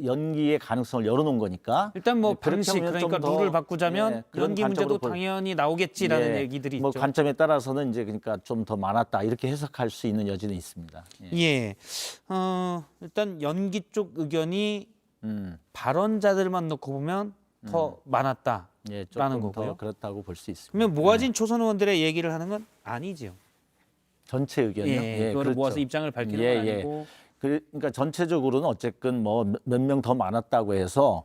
연기의 가능성을 열어놓은 거니까. 일단 뭐 그렇게 방식 하면 그러니까 좀 룰을 더, 바꾸자면 그런 연기 문제도 관점으로 당연히 나오겠지라는 얘기들이 뭐 있죠. 관점에 따라서는 이제 그러니까 좀 더 많았다 이렇게 해석할 수 있는 여지는 있습니다. 일단 연기 쪽 의견이 발언자들만 놓고 보면 더 많았다라는 조금 거고요. 더 그렇다고 볼 수 있습니다. 그러면 모아진 초선 의원들의 얘기를 하는 건 아니지요. 전체 의견이요? 그거를 그렇죠. 모아서 입장을 밝히는 건 아니고. 그러니까 전체적으로는 어쨌든 뭐 몇 명 더 많았다고 해서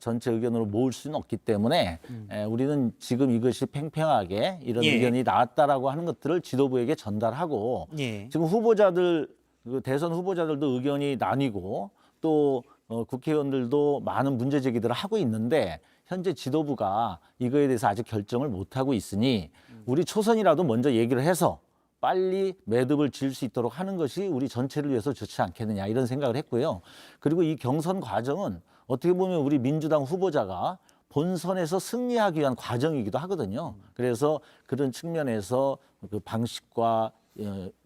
전체 의견으로 모을 수는 없기 때문에 우리는 지금 이것이 팽팽하게 이런 의견이 나왔다라고 하는 것들을 지도부에게 전달하고 지금 후보자들 그 대선 후보자들도 의견이 나뉘고 또 국회의원들도 많은 문제 제기들을 하고 있는데 현재 지도부가 이거에 대해서 아직 결정을 못 하고 있으니 우리 초선이라도 먼저 얘기를 해서 빨리 매듭을 지을 수 있도록 하는 것이 우리 전체를 위해서 좋지 않겠느냐 이런 생각을 했고요. 그리고 이 경선 과정은 어떻게 보면 우리 민주당 후보자가 본선에서 승리하기 위한 과정이기도 하거든요. 그래서 그런 측면에서 그 방식과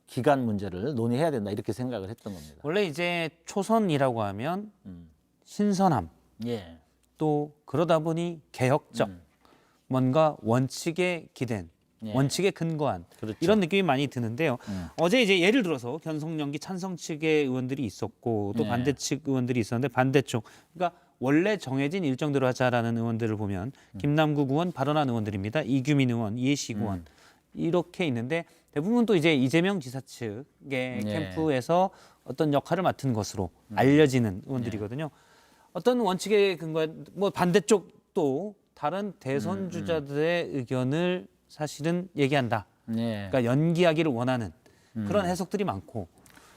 기간 문제를 논의해야 된다 이렇게 생각을 했던 겁니다. 원래 이제 초선이라고 하면 신선함, 또 그러다 보니 개혁적, 뭔가 원칙에 기댄, 원칙에 근거한 이런 느낌이 많이 드는데요. 어제 이제 예를 들어서 경선 연기 찬성 측의 의원들이 있었고 또 반대 측 의원들이 있었는데 반대쪽, 그러니까 원래 정해진 일정대로 하자라는 의원들을 보면 김남국 의원 발언한 의원들입니다. 이규민 의원, 이해식 의원 이렇게 있는데 대부분 또 이제 이재명 지사 측의 캠프에서 어떤 역할을 맡은 것으로 알려지는 의원들이거든요. 어떤 원칙에 근거한 뭐 반대쪽도 다른 대선 주자들의 의견을 사실은 얘기한다. 그러니까 연기하기를 원하는 그런 해석들이 많고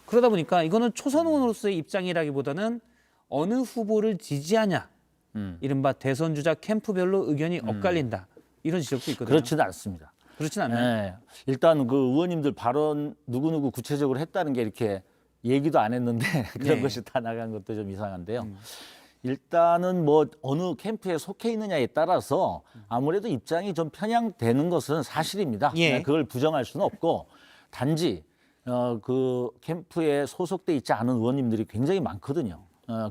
그러다 보니까 이거는 초선 의원으로서의 입장이라기보다는 어느 후보를 지지하냐, 이른바 대선 주자 캠프별로 의견이 엇갈린다 이런 지적도 있거든요. 그렇지는 않습니다. 그렇진 않나요? 일단 그 의원님들 발언 누구누구 구체적으로 했다는 게 이렇게 얘기도 안 했는데 그런 것이 다 나간 것도 좀 이상한데요. 일단은 뭐 어느 캠프에 속해 있느냐에 따라서 아무래도 입장이 좀 편향되는 것은 사실입니다. 그걸 부정할 수는 없고 단지 그 캠프에 소속돼 있지 않은 의원님들이 굉장히 많거든요.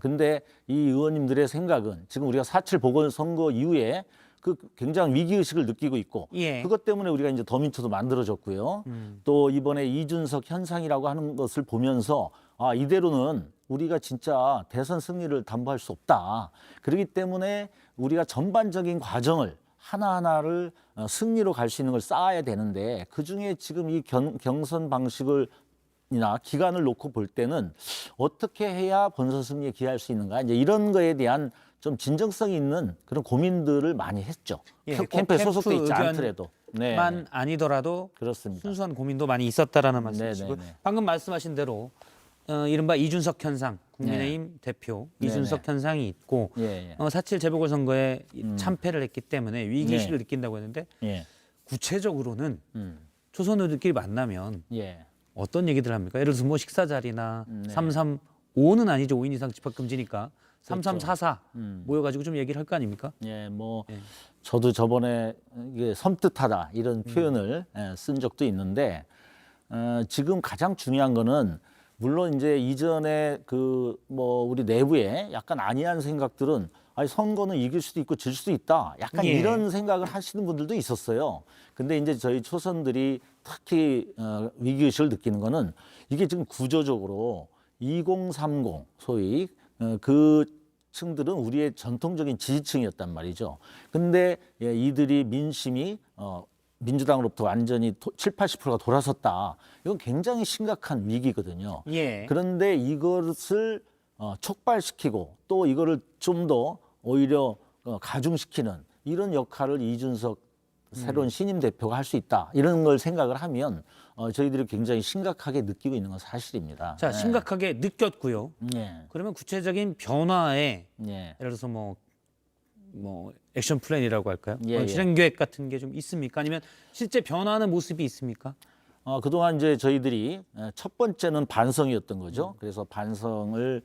근데 이 의원님들의 생각은 지금 우리가 4.7 보궐선거 이후에 그 굉장히 위기의식을 느끼고 있고 그것 때문에 우리가 이제 더민초도 만들어졌고요. 또 이번에 이준석 현상이라고 하는 것을 보면서 이대로는 우리가 진짜 대선 승리를 담보할 수 없다. 그렇기 때문에 우리가 전반적인 과정을 하나하나를 승리로 갈 수 있는 걸 쌓아야 되는데 그중에 지금 이 경선 방식을 이나 기간을 놓고 볼 때는 어떻게 해야 본선 승리에 기여할 수 있는가 이제 이런 거에 대한 좀 진정성 있는 그런 고민들을 많이 했죠. 캠프에 소속돼 있지 않더라도. 만 아니더라도 그렇습니다. 순수한 고민도 많이 있었다라는 말씀이시고 방금 말씀하신 대로 이른바 이준석 현상, 국민의힘 대표 이준석 현상이 있고 4.7 재보궐선거에 참패를 했기 때문에 위기의식을 느낀다고 했는데 구체적으로는 초선 의원들끼리 만나면 어떤 얘기들 합니까? 예를 들어서 뭐 식사 자리나 3.3, 5는 아니죠. 5인 이상 집합금지니까 3344 모여가지고 좀 얘기를 할 거 아닙니까? 예, 뭐 예. 저도 저번에 이게 섬뜩하다 이런 표현을 쓴 적도 있는데 지금 가장 중요한 거는 물론 이제 이전에 그 뭐 우리 내부에 약간 안이한 생각들은 아니 선거는 이길 수도 있고 질 수도 있다. 약간 예. 이런 생각을 하시는 분들도 있었어요. 근데 이제 저희 초선들이 특히 위기의식을 느끼는 거는 이게 지금 구조적으로 2030 소위 그 층들은 우리의 전통적인 지지층이었단 말이죠. 근데 이들이 민심이 민주당으로부터 완전히 70~80%가 돌아섰다. 이건 굉장히 심각한 위기거든요. 예. 그런데 이것을 촉발시키고 또 이거를 좀 더 오히려 가중시키는 이런 역할을 이준석 새로운 신임 대표가 할 수 있다. 이런 걸 생각을 하면 저희들이 굉장히 심각하게 느끼고 있는 건 사실입니다. 자, 예. 심각하게 느꼈고요. 예. 그러면 구체적인 변화에 예. 예를 들어서 뭐 액션 플랜이라고 할까요? 예, 예. 실행 계획 같은 게 좀 있습니까? 아니면 실제 변화하는 모습이 있습니까? 그동안 이제 저희들이 첫 번째는 반성이었던 거죠. 그래서 반성을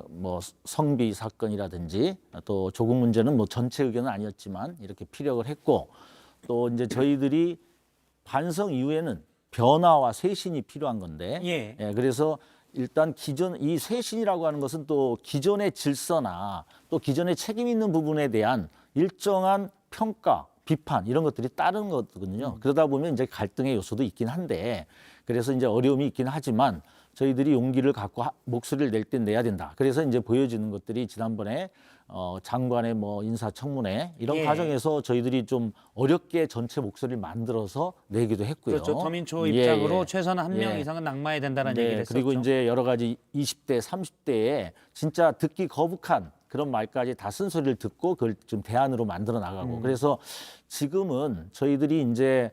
뭐 성비 사건이라든지 또 조국 문제는 뭐 전체 의견은 아니었지만 이렇게 피력을 했고 또 이제 저희들이 반성 이후에는 변화와 쇄신이 필요한 건데 예. 그래서 일단 기존 이 쇄신이라고 하는 것은 또 기존의 질서나 또 기존의 책임 있는 부분에 대한 일정한 평가, 비판 이런 것들이 따르는 거거든요. 그러다 보면 이제 갈등의 요소도 있긴 한데 그래서 이제 어려움이 있긴 하지만 저희들이 용기를 갖고 목소리를 낼 땐 내야 된다. 그래서 이제 보여지는 것들이 지난번에 장관의 뭐 인사청문회 이런 예. 과정에서 저희들이 좀 어렵게 전체 목소리를 만들어서 내기도 했고요. 그렇죠. 더민초 예, 입장으로 예. 최소한 한 명 예. 이상은 낙마해야 된다는 네, 얘기를 했었죠. 그리고 이제 여러 가지 20대, 30대에 진짜 듣기 거북한 그런 말까지 다 쓴소리를 듣고 그걸 좀 대안으로 만들어 나가고 그래서 지금은 저희들이 이제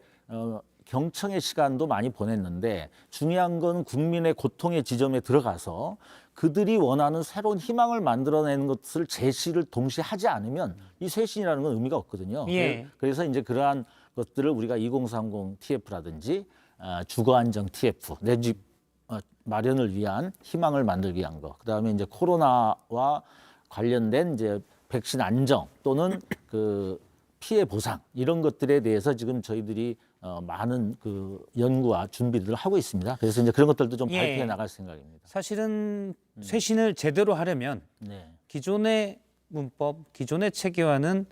경청의 시간도 많이 보냈는데 중요한 건 국민의 고통의 지점에 들어가서 그들이 원하는 새로운 희망을 만들어내는 것을 제시를 동시에 하지 않으면 이 쇄신이라는 건 의미가 없거든요. 예. 그래서 이제 그러한 것들을 우리가 2030 TF라든지 주거안정 TF, 내 집 마련을 위한 희망을 만들기 위한 거. 그다음에 이제 코로나와 관련된 이제 백신 안정 또는 그 피해 보상 이런 것들에 대해서 지금 저희들이 많은 그 연구와 준비들을 하고 있습니다. 그래서 이제 그런 것들도 좀 예. 발표해 나갈 생각입니다. 사실은 쇄신을 제대로 하려면 네. 기존의 문법, 기존의 체계와는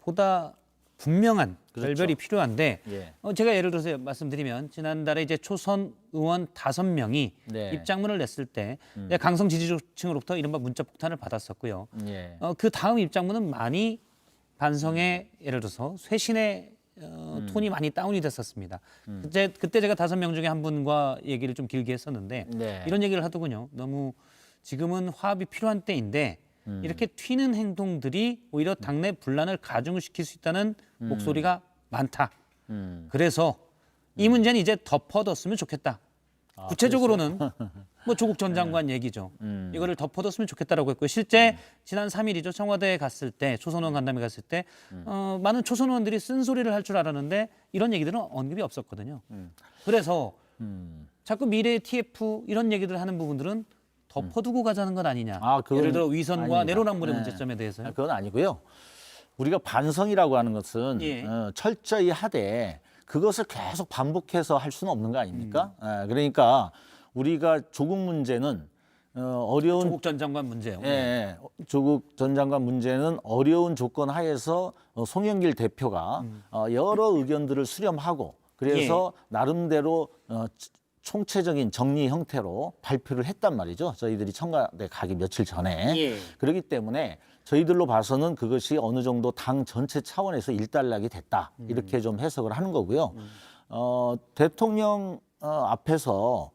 보다 분명한 그렇죠. 결별이 필요한데 예. 제가 예를 들어서 말씀드리면 지난달에 이제 초선 의원 5명이 네. 입장문을 냈을 때 강성 지지층으로부터 이른바 문자 폭탄을 받았었고요. 예. 그 다음 입장문은 많이 반성의 예를 들어서 쇄신의 톤이 많이 다운이 됐었습니다. 그때 제가 5명 중에 한 분과 얘기를 좀 길게 했었는데 네. 이런 얘기를 하더군요. 너무 지금은 화합이 필요한 때인데 이렇게 튀는 행동들이 오히려 당내 분란을 가중시킬 수 있다는 목소리가 많다. 그래서 이 문제는 이제 덮어뒀으면 좋겠다. 구체적으로는 뭐 조국 전 장관 얘기죠. 이거를 덮어뒀으면 좋겠다라고 했고요. 실제 지난 3일이죠. 청와대에 갔을 때 초선의원 간담회 갔을 때 많은 초선의원들이 쓴소리를 할 줄 알았는데 이런 얘기들은 언급이 없었거든요. 그래서 자꾸 미래의 TF 이런 얘기들 하는 부분들은 덮어두고 가자는 건 아니냐. 그건 예를 들어 위선과 아닙니다. 내로남불의 네. 문제점에 대해서요. 그건 아니고요. 우리가 반성이라고 하는 것은 예. 철저히 하되 그것을 계속 반복해서 할 수는 없는 거 아닙니까? 그러니까 우리가 조국 문제는 어려운 조국 전 장관 문제요. 예, 조국 전 장관 문제는 어려운 조건 하에서 송영길 대표가 여러 의견들을 수렴하고 그래서 나름대로 총체적인 정리 형태로 발표를 했단 말이죠. 저희들이 청와대 가기 며칠 전에. 예. 그렇기 때문에 저희들로 봐서는 그것이 어느 정도 당 전체 차원에서 일단락이 됐다. 이렇게 좀 해석을 하는 거고요. 대통령 앞에서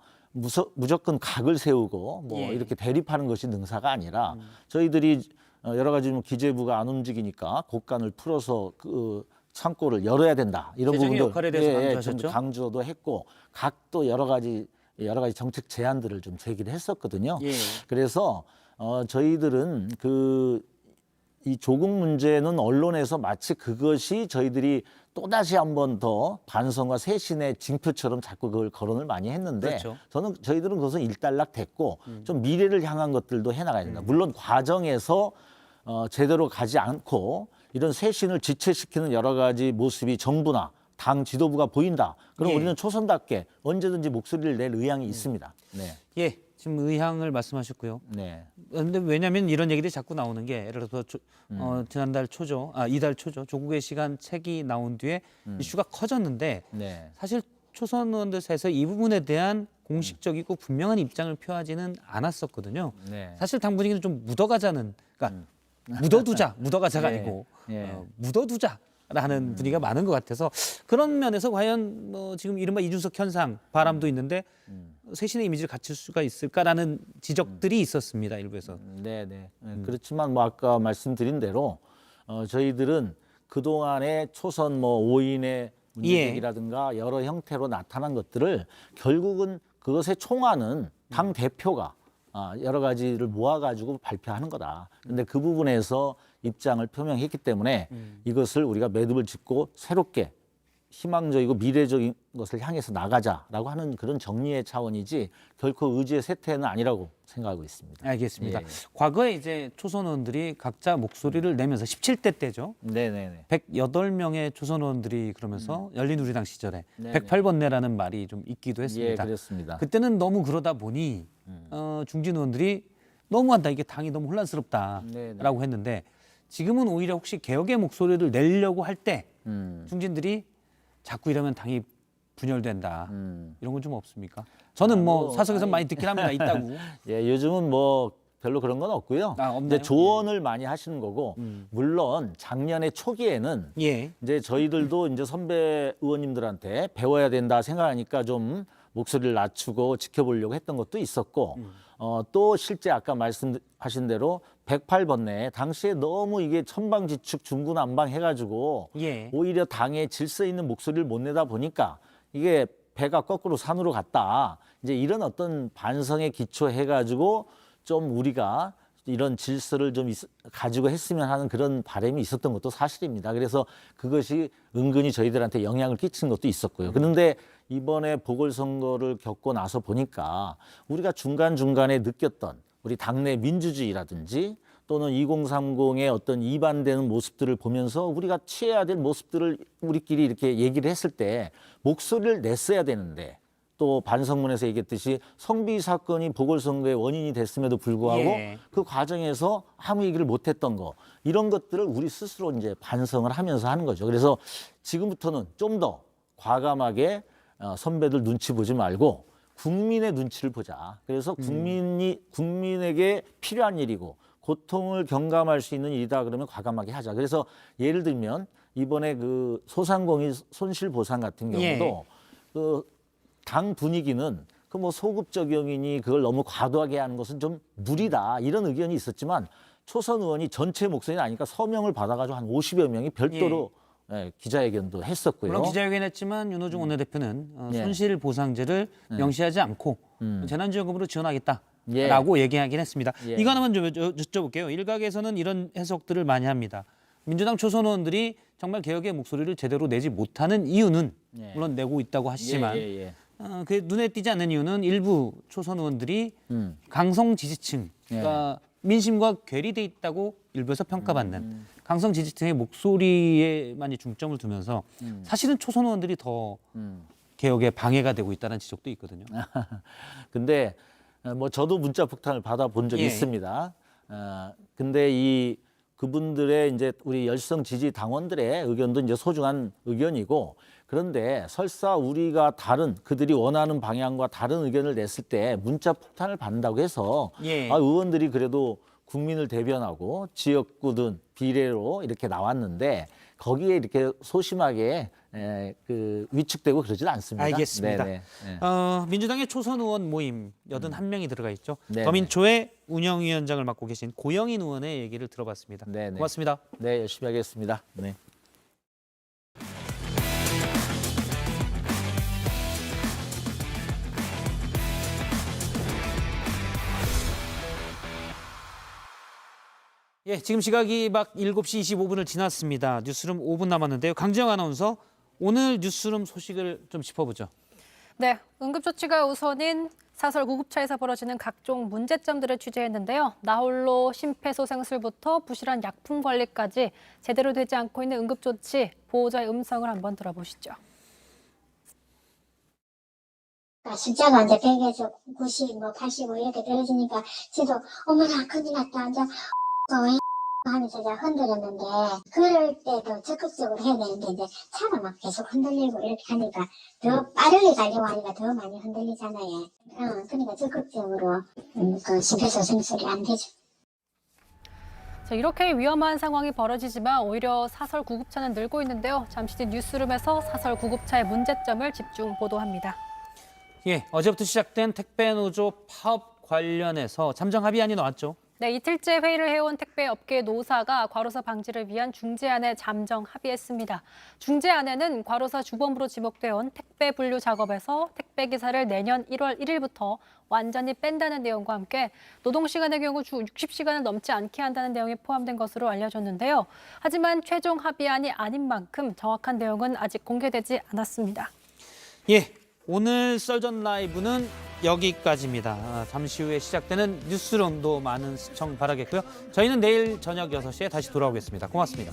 무조건 각을 세우고 뭐 예. 이렇게 대립하는 것이 능사가 아니라 저희들이 여러 가지 기재부가 안 움직이니까 곡간을 풀어서 그 창고를 열어야 된다. 이런 재정의 부분들 역할에 대해서 좀 강조하셨죠? 강조도 했고 각도 여러 가지 정책 제안들을 좀 제기를 했었거든요. 예. 그래서 저희들은 이 조국 문제는 언론에서 마치 그것이 저희들이 또다시 한 번 더 반성과 쇄신의 징표처럼 자꾸 그걸 거론을 많이 했는데 그렇죠. 저희들은 그것은 일단락 됐고 좀 미래를 향한 것들도 해나가야 된다. 물론 과정에서 제대로 가지 않고 이런 쇄신을 지체시키는 여러 가지 모습이 정부나 당 지도부가 보인다. 그럼 예. 우리는 초선답게 언제든지 목소리를 낼 의향이 있습니다. 네. 예, 지금 의향을 말씀하셨고요. 네. 근데 왜냐하면 이런 얘기들이 자꾸 나오는 게 예를 들어서 지난달 초죠, 이달 초죠. 조국의 시간 책이 나온 뒤에 이슈가 커졌는데 네. 사실 초선 의원들 사이에서 이 부분에 대한 공식적이고 분명한 입장을 표하지는 않았었거든요. 네. 사실 당 분위기는 좀 묻어가자는, 그러니까 묻어가자가 예. 아니고 예. 묻어두자라는 분위기가 많은 것 같아서 그런 면에서 과연 뭐 지금 이른바 이준석 현상 바람도 있는데 쇄신의 이미지를 갖출 수가 있을까라는 지적들이 있었습니다, 일부에서. 네. 그렇지만 뭐 아까 말씀드린 대로 저희들은 그동안의 초선 뭐 5인의 문제제기라든가 여러 형태로 나타난 것들을 결국은 그것의 총화는 당 대표가 여러 가지를 모아가지고 발표하는 거다. 근데 그 부분에서 입장을 표명했기 때문에 이것을 우리가 매듭을 짓고 새롭게 희망적이고 미래적인 것을 향해서 나가자라고 하는 그런 정리의 차원이지 결코 의지의 쇠퇴는 아니라고 생각하고 있습니다. 알겠습니다. 예. 과거에 이제 초선 의원들이 각자 목소리를 내면서 17대 때죠. 네네네. 108명의 초선 의원들이 그러면서 열린우리당 시절에 네네. 108번내라는 말이 좀 있기도 했습니다. 예, 그렇습니다. 그때는 너무 그러다 보니 중진 의원들이 너무한다, 이게 당이 너무 혼란스럽다라고 했는데 지금은 오히려 혹시 개혁의 목소리를 내려고 할 때 중진들이 자꾸 이러면 당이 분열된다, 이런 건 좀 없습니까? 저는 뭐 사석에서 많이 듣긴 합니다. 있다고. 예, 요즘은 뭐 별로 그런 건 없고요. 이제 조언을 많이 하시는 거고, 물론 작년에 초기에는 이제 저희들도 이제 선배 의원님들한테 배워야 된다 생각하니까 좀 목소리를 낮추고 지켜보려고 했던 것도 있었고, 또 실제 아까 말씀하신 대로 108번내 당시에 너무 이게 천방지축 중구난방 해가지고 오히려 당의 질서 있는 목소리를 못 내다 보니까 이게 배가 거꾸로 산으로 갔다. 이제 이런 어떤 반성에 기초해가지고 좀 우리가 이런 질서를 좀 가지고 했으면 하는 그런 바람이 있었던 것도 사실입니다. 그래서 그것이 은근히 저희들한테 영향을 끼친 것도 있었고요. 그런데 이번에 보궐선거를 겪고 나서 보니까 우리가 중간중간에 느꼈던 우리 당내 민주주의라든지 또는 2030의 어떤 이반되는 모습들을 보면서 우리가 취해야 될 모습들을 우리끼리 이렇게 얘기를 했을 때 목소리를 냈어야 되는데, 또 반성문에서 얘기했듯이 성비 사건이 보궐선거의 원인이 됐음에도 불구하고 그 과정에서 아무 얘기를 못했던 거, 이런 것들을 우리 스스로 이제 반성을 하면서 하는 거죠. 그래서 지금부터는 좀 더 과감하게 선배들 눈치 보지 말고 국민의 눈치를 보자. 그래서 국민에게 필요한 일이고 고통을 경감할 수 있는 일이다 그러면 과감하게 하자. 그래서 예를 들면 이번에 그 소상공인 손실보상 같은 경우도 그 당 분위기는 그 뭐 소급 적용이니 그걸 너무 과도하게 하는 것은 좀 무리다, 이런 의견이 있었지만 초선 의원이 전체 목소리는 아니까 서명을 받아가지고 한 50여 명이 별도로 기자회견도 했었고요. 물론 기자회견했지만 윤호중 원내대표는 손실보상제를 명시하지 않고 재난지원금으로 지원하겠다라고 얘기하긴 했습니다. 이거 하나만 좀 여쭤볼게요. 일각에서는 이런 해석들을 많이 합니다. 민주당 초선 의원들이 정말 개혁의 목소리를 제대로 내지 못하는 이유는 물론 내고 있다고 하시지만 그 눈에 띄지 않는 이유는 일부 초선 의원들이 강성 지지층, 그러니까 민심과 괴리돼 있다고 일부에서 평가받는 강성 지지층의 목소리에 많이 중점을 두면서 사실은 초선 의원들이 더 개혁에 방해가 되고 있다는 지적도 있거든요. 근데 뭐 저도 문자 폭탄을 받아본 적이 있습니다. 근데 그분들의 이제 우리 열성 지지 당원들의 의견도 이제 소중한 의견이고, 그런데 설사 우리가 그들이 원하는 방향과 다른 의견을 냈을 때 문자 폭탄을 받는다고 해서 의원들이 그래도 국민을 대변하고 지역구든 비례로 이렇게 나왔는데 거기에 이렇게 소심하게 위축되고 그러지는 않습니다. 알겠습니다. 민주당의 초선 의원 모임 81명이 들어가 있죠. 더민초의 운영위원장을 맡고 계신 고영인 의원의 얘기를 들어봤습니다. 고맙습니다. 네, 열심히 하겠습니다. 네. 예, 지금 시각이 막 7시 25분을 지났습니다. 뉴스룸 5분 남았는데요. 강지영 아나운서, 오늘 뉴스룸 소식을 좀 짚어보죠. 네, 응급조치가 우선인 사설 구급차에서 벌어지는 각종 문제점들을 취재했는데요. 나홀로 심폐소생술부터 부실한 약품 관리까지 제대로 되지 않고 있는 응급조치, 보호자의 음성을 한번 들어보시죠. 숫자가 이제 100에서 90, 85 이렇게 떨어지니까 저도 어머나 큰일 났다. 이제 하면서 제가 흔들었는데 그럴 때도 적극적으로 해야 되는데 이제 차가 막 계속 흔들리고 이렇게 하니까 더 빠르게 가려고 하니까 더 많이 흔들리잖아요. 그러니까 적극적으로 그 심폐소생술이 안 되죠. 자, 이렇게 위험한 상황이 벌어지지만 오히려 사설 구급차는 늘고 있는데요. 잠시 뒤 뉴스룸에서 사설 구급차의 문제점을 집중 보도합니다. 예, 어제부터 시작된 택배 노조 파업 관련해서 잠정 합의안이 나왔죠. 네, 이틀째 회의를 해온 택배업계 노사가 과로사 방지를 위한 중재안에 잠정 합의했습니다. 중재안에는 과로사 주범으로 지목되어 온 택배 분류 작업에서 택배 기사를 내년 1월 1일부터 완전히 뺀다는 내용과 함께 노동시간의 경우 주 60시간을 넘지 않게 한다는 내용이 포함된 것으로 알려졌는데요. 하지만 최종 합의안이 아닌 만큼 정확한 내용은 아직 공개되지 않았습니다. 예, 오늘 썰전 라이브는 여기까지입니다. 잠시 후에 시작되는 뉴스룸도 많은 시청 바라겠고요. 저희는 내일 저녁 6시에 다시 돌아오겠습니다. 고맙습니다.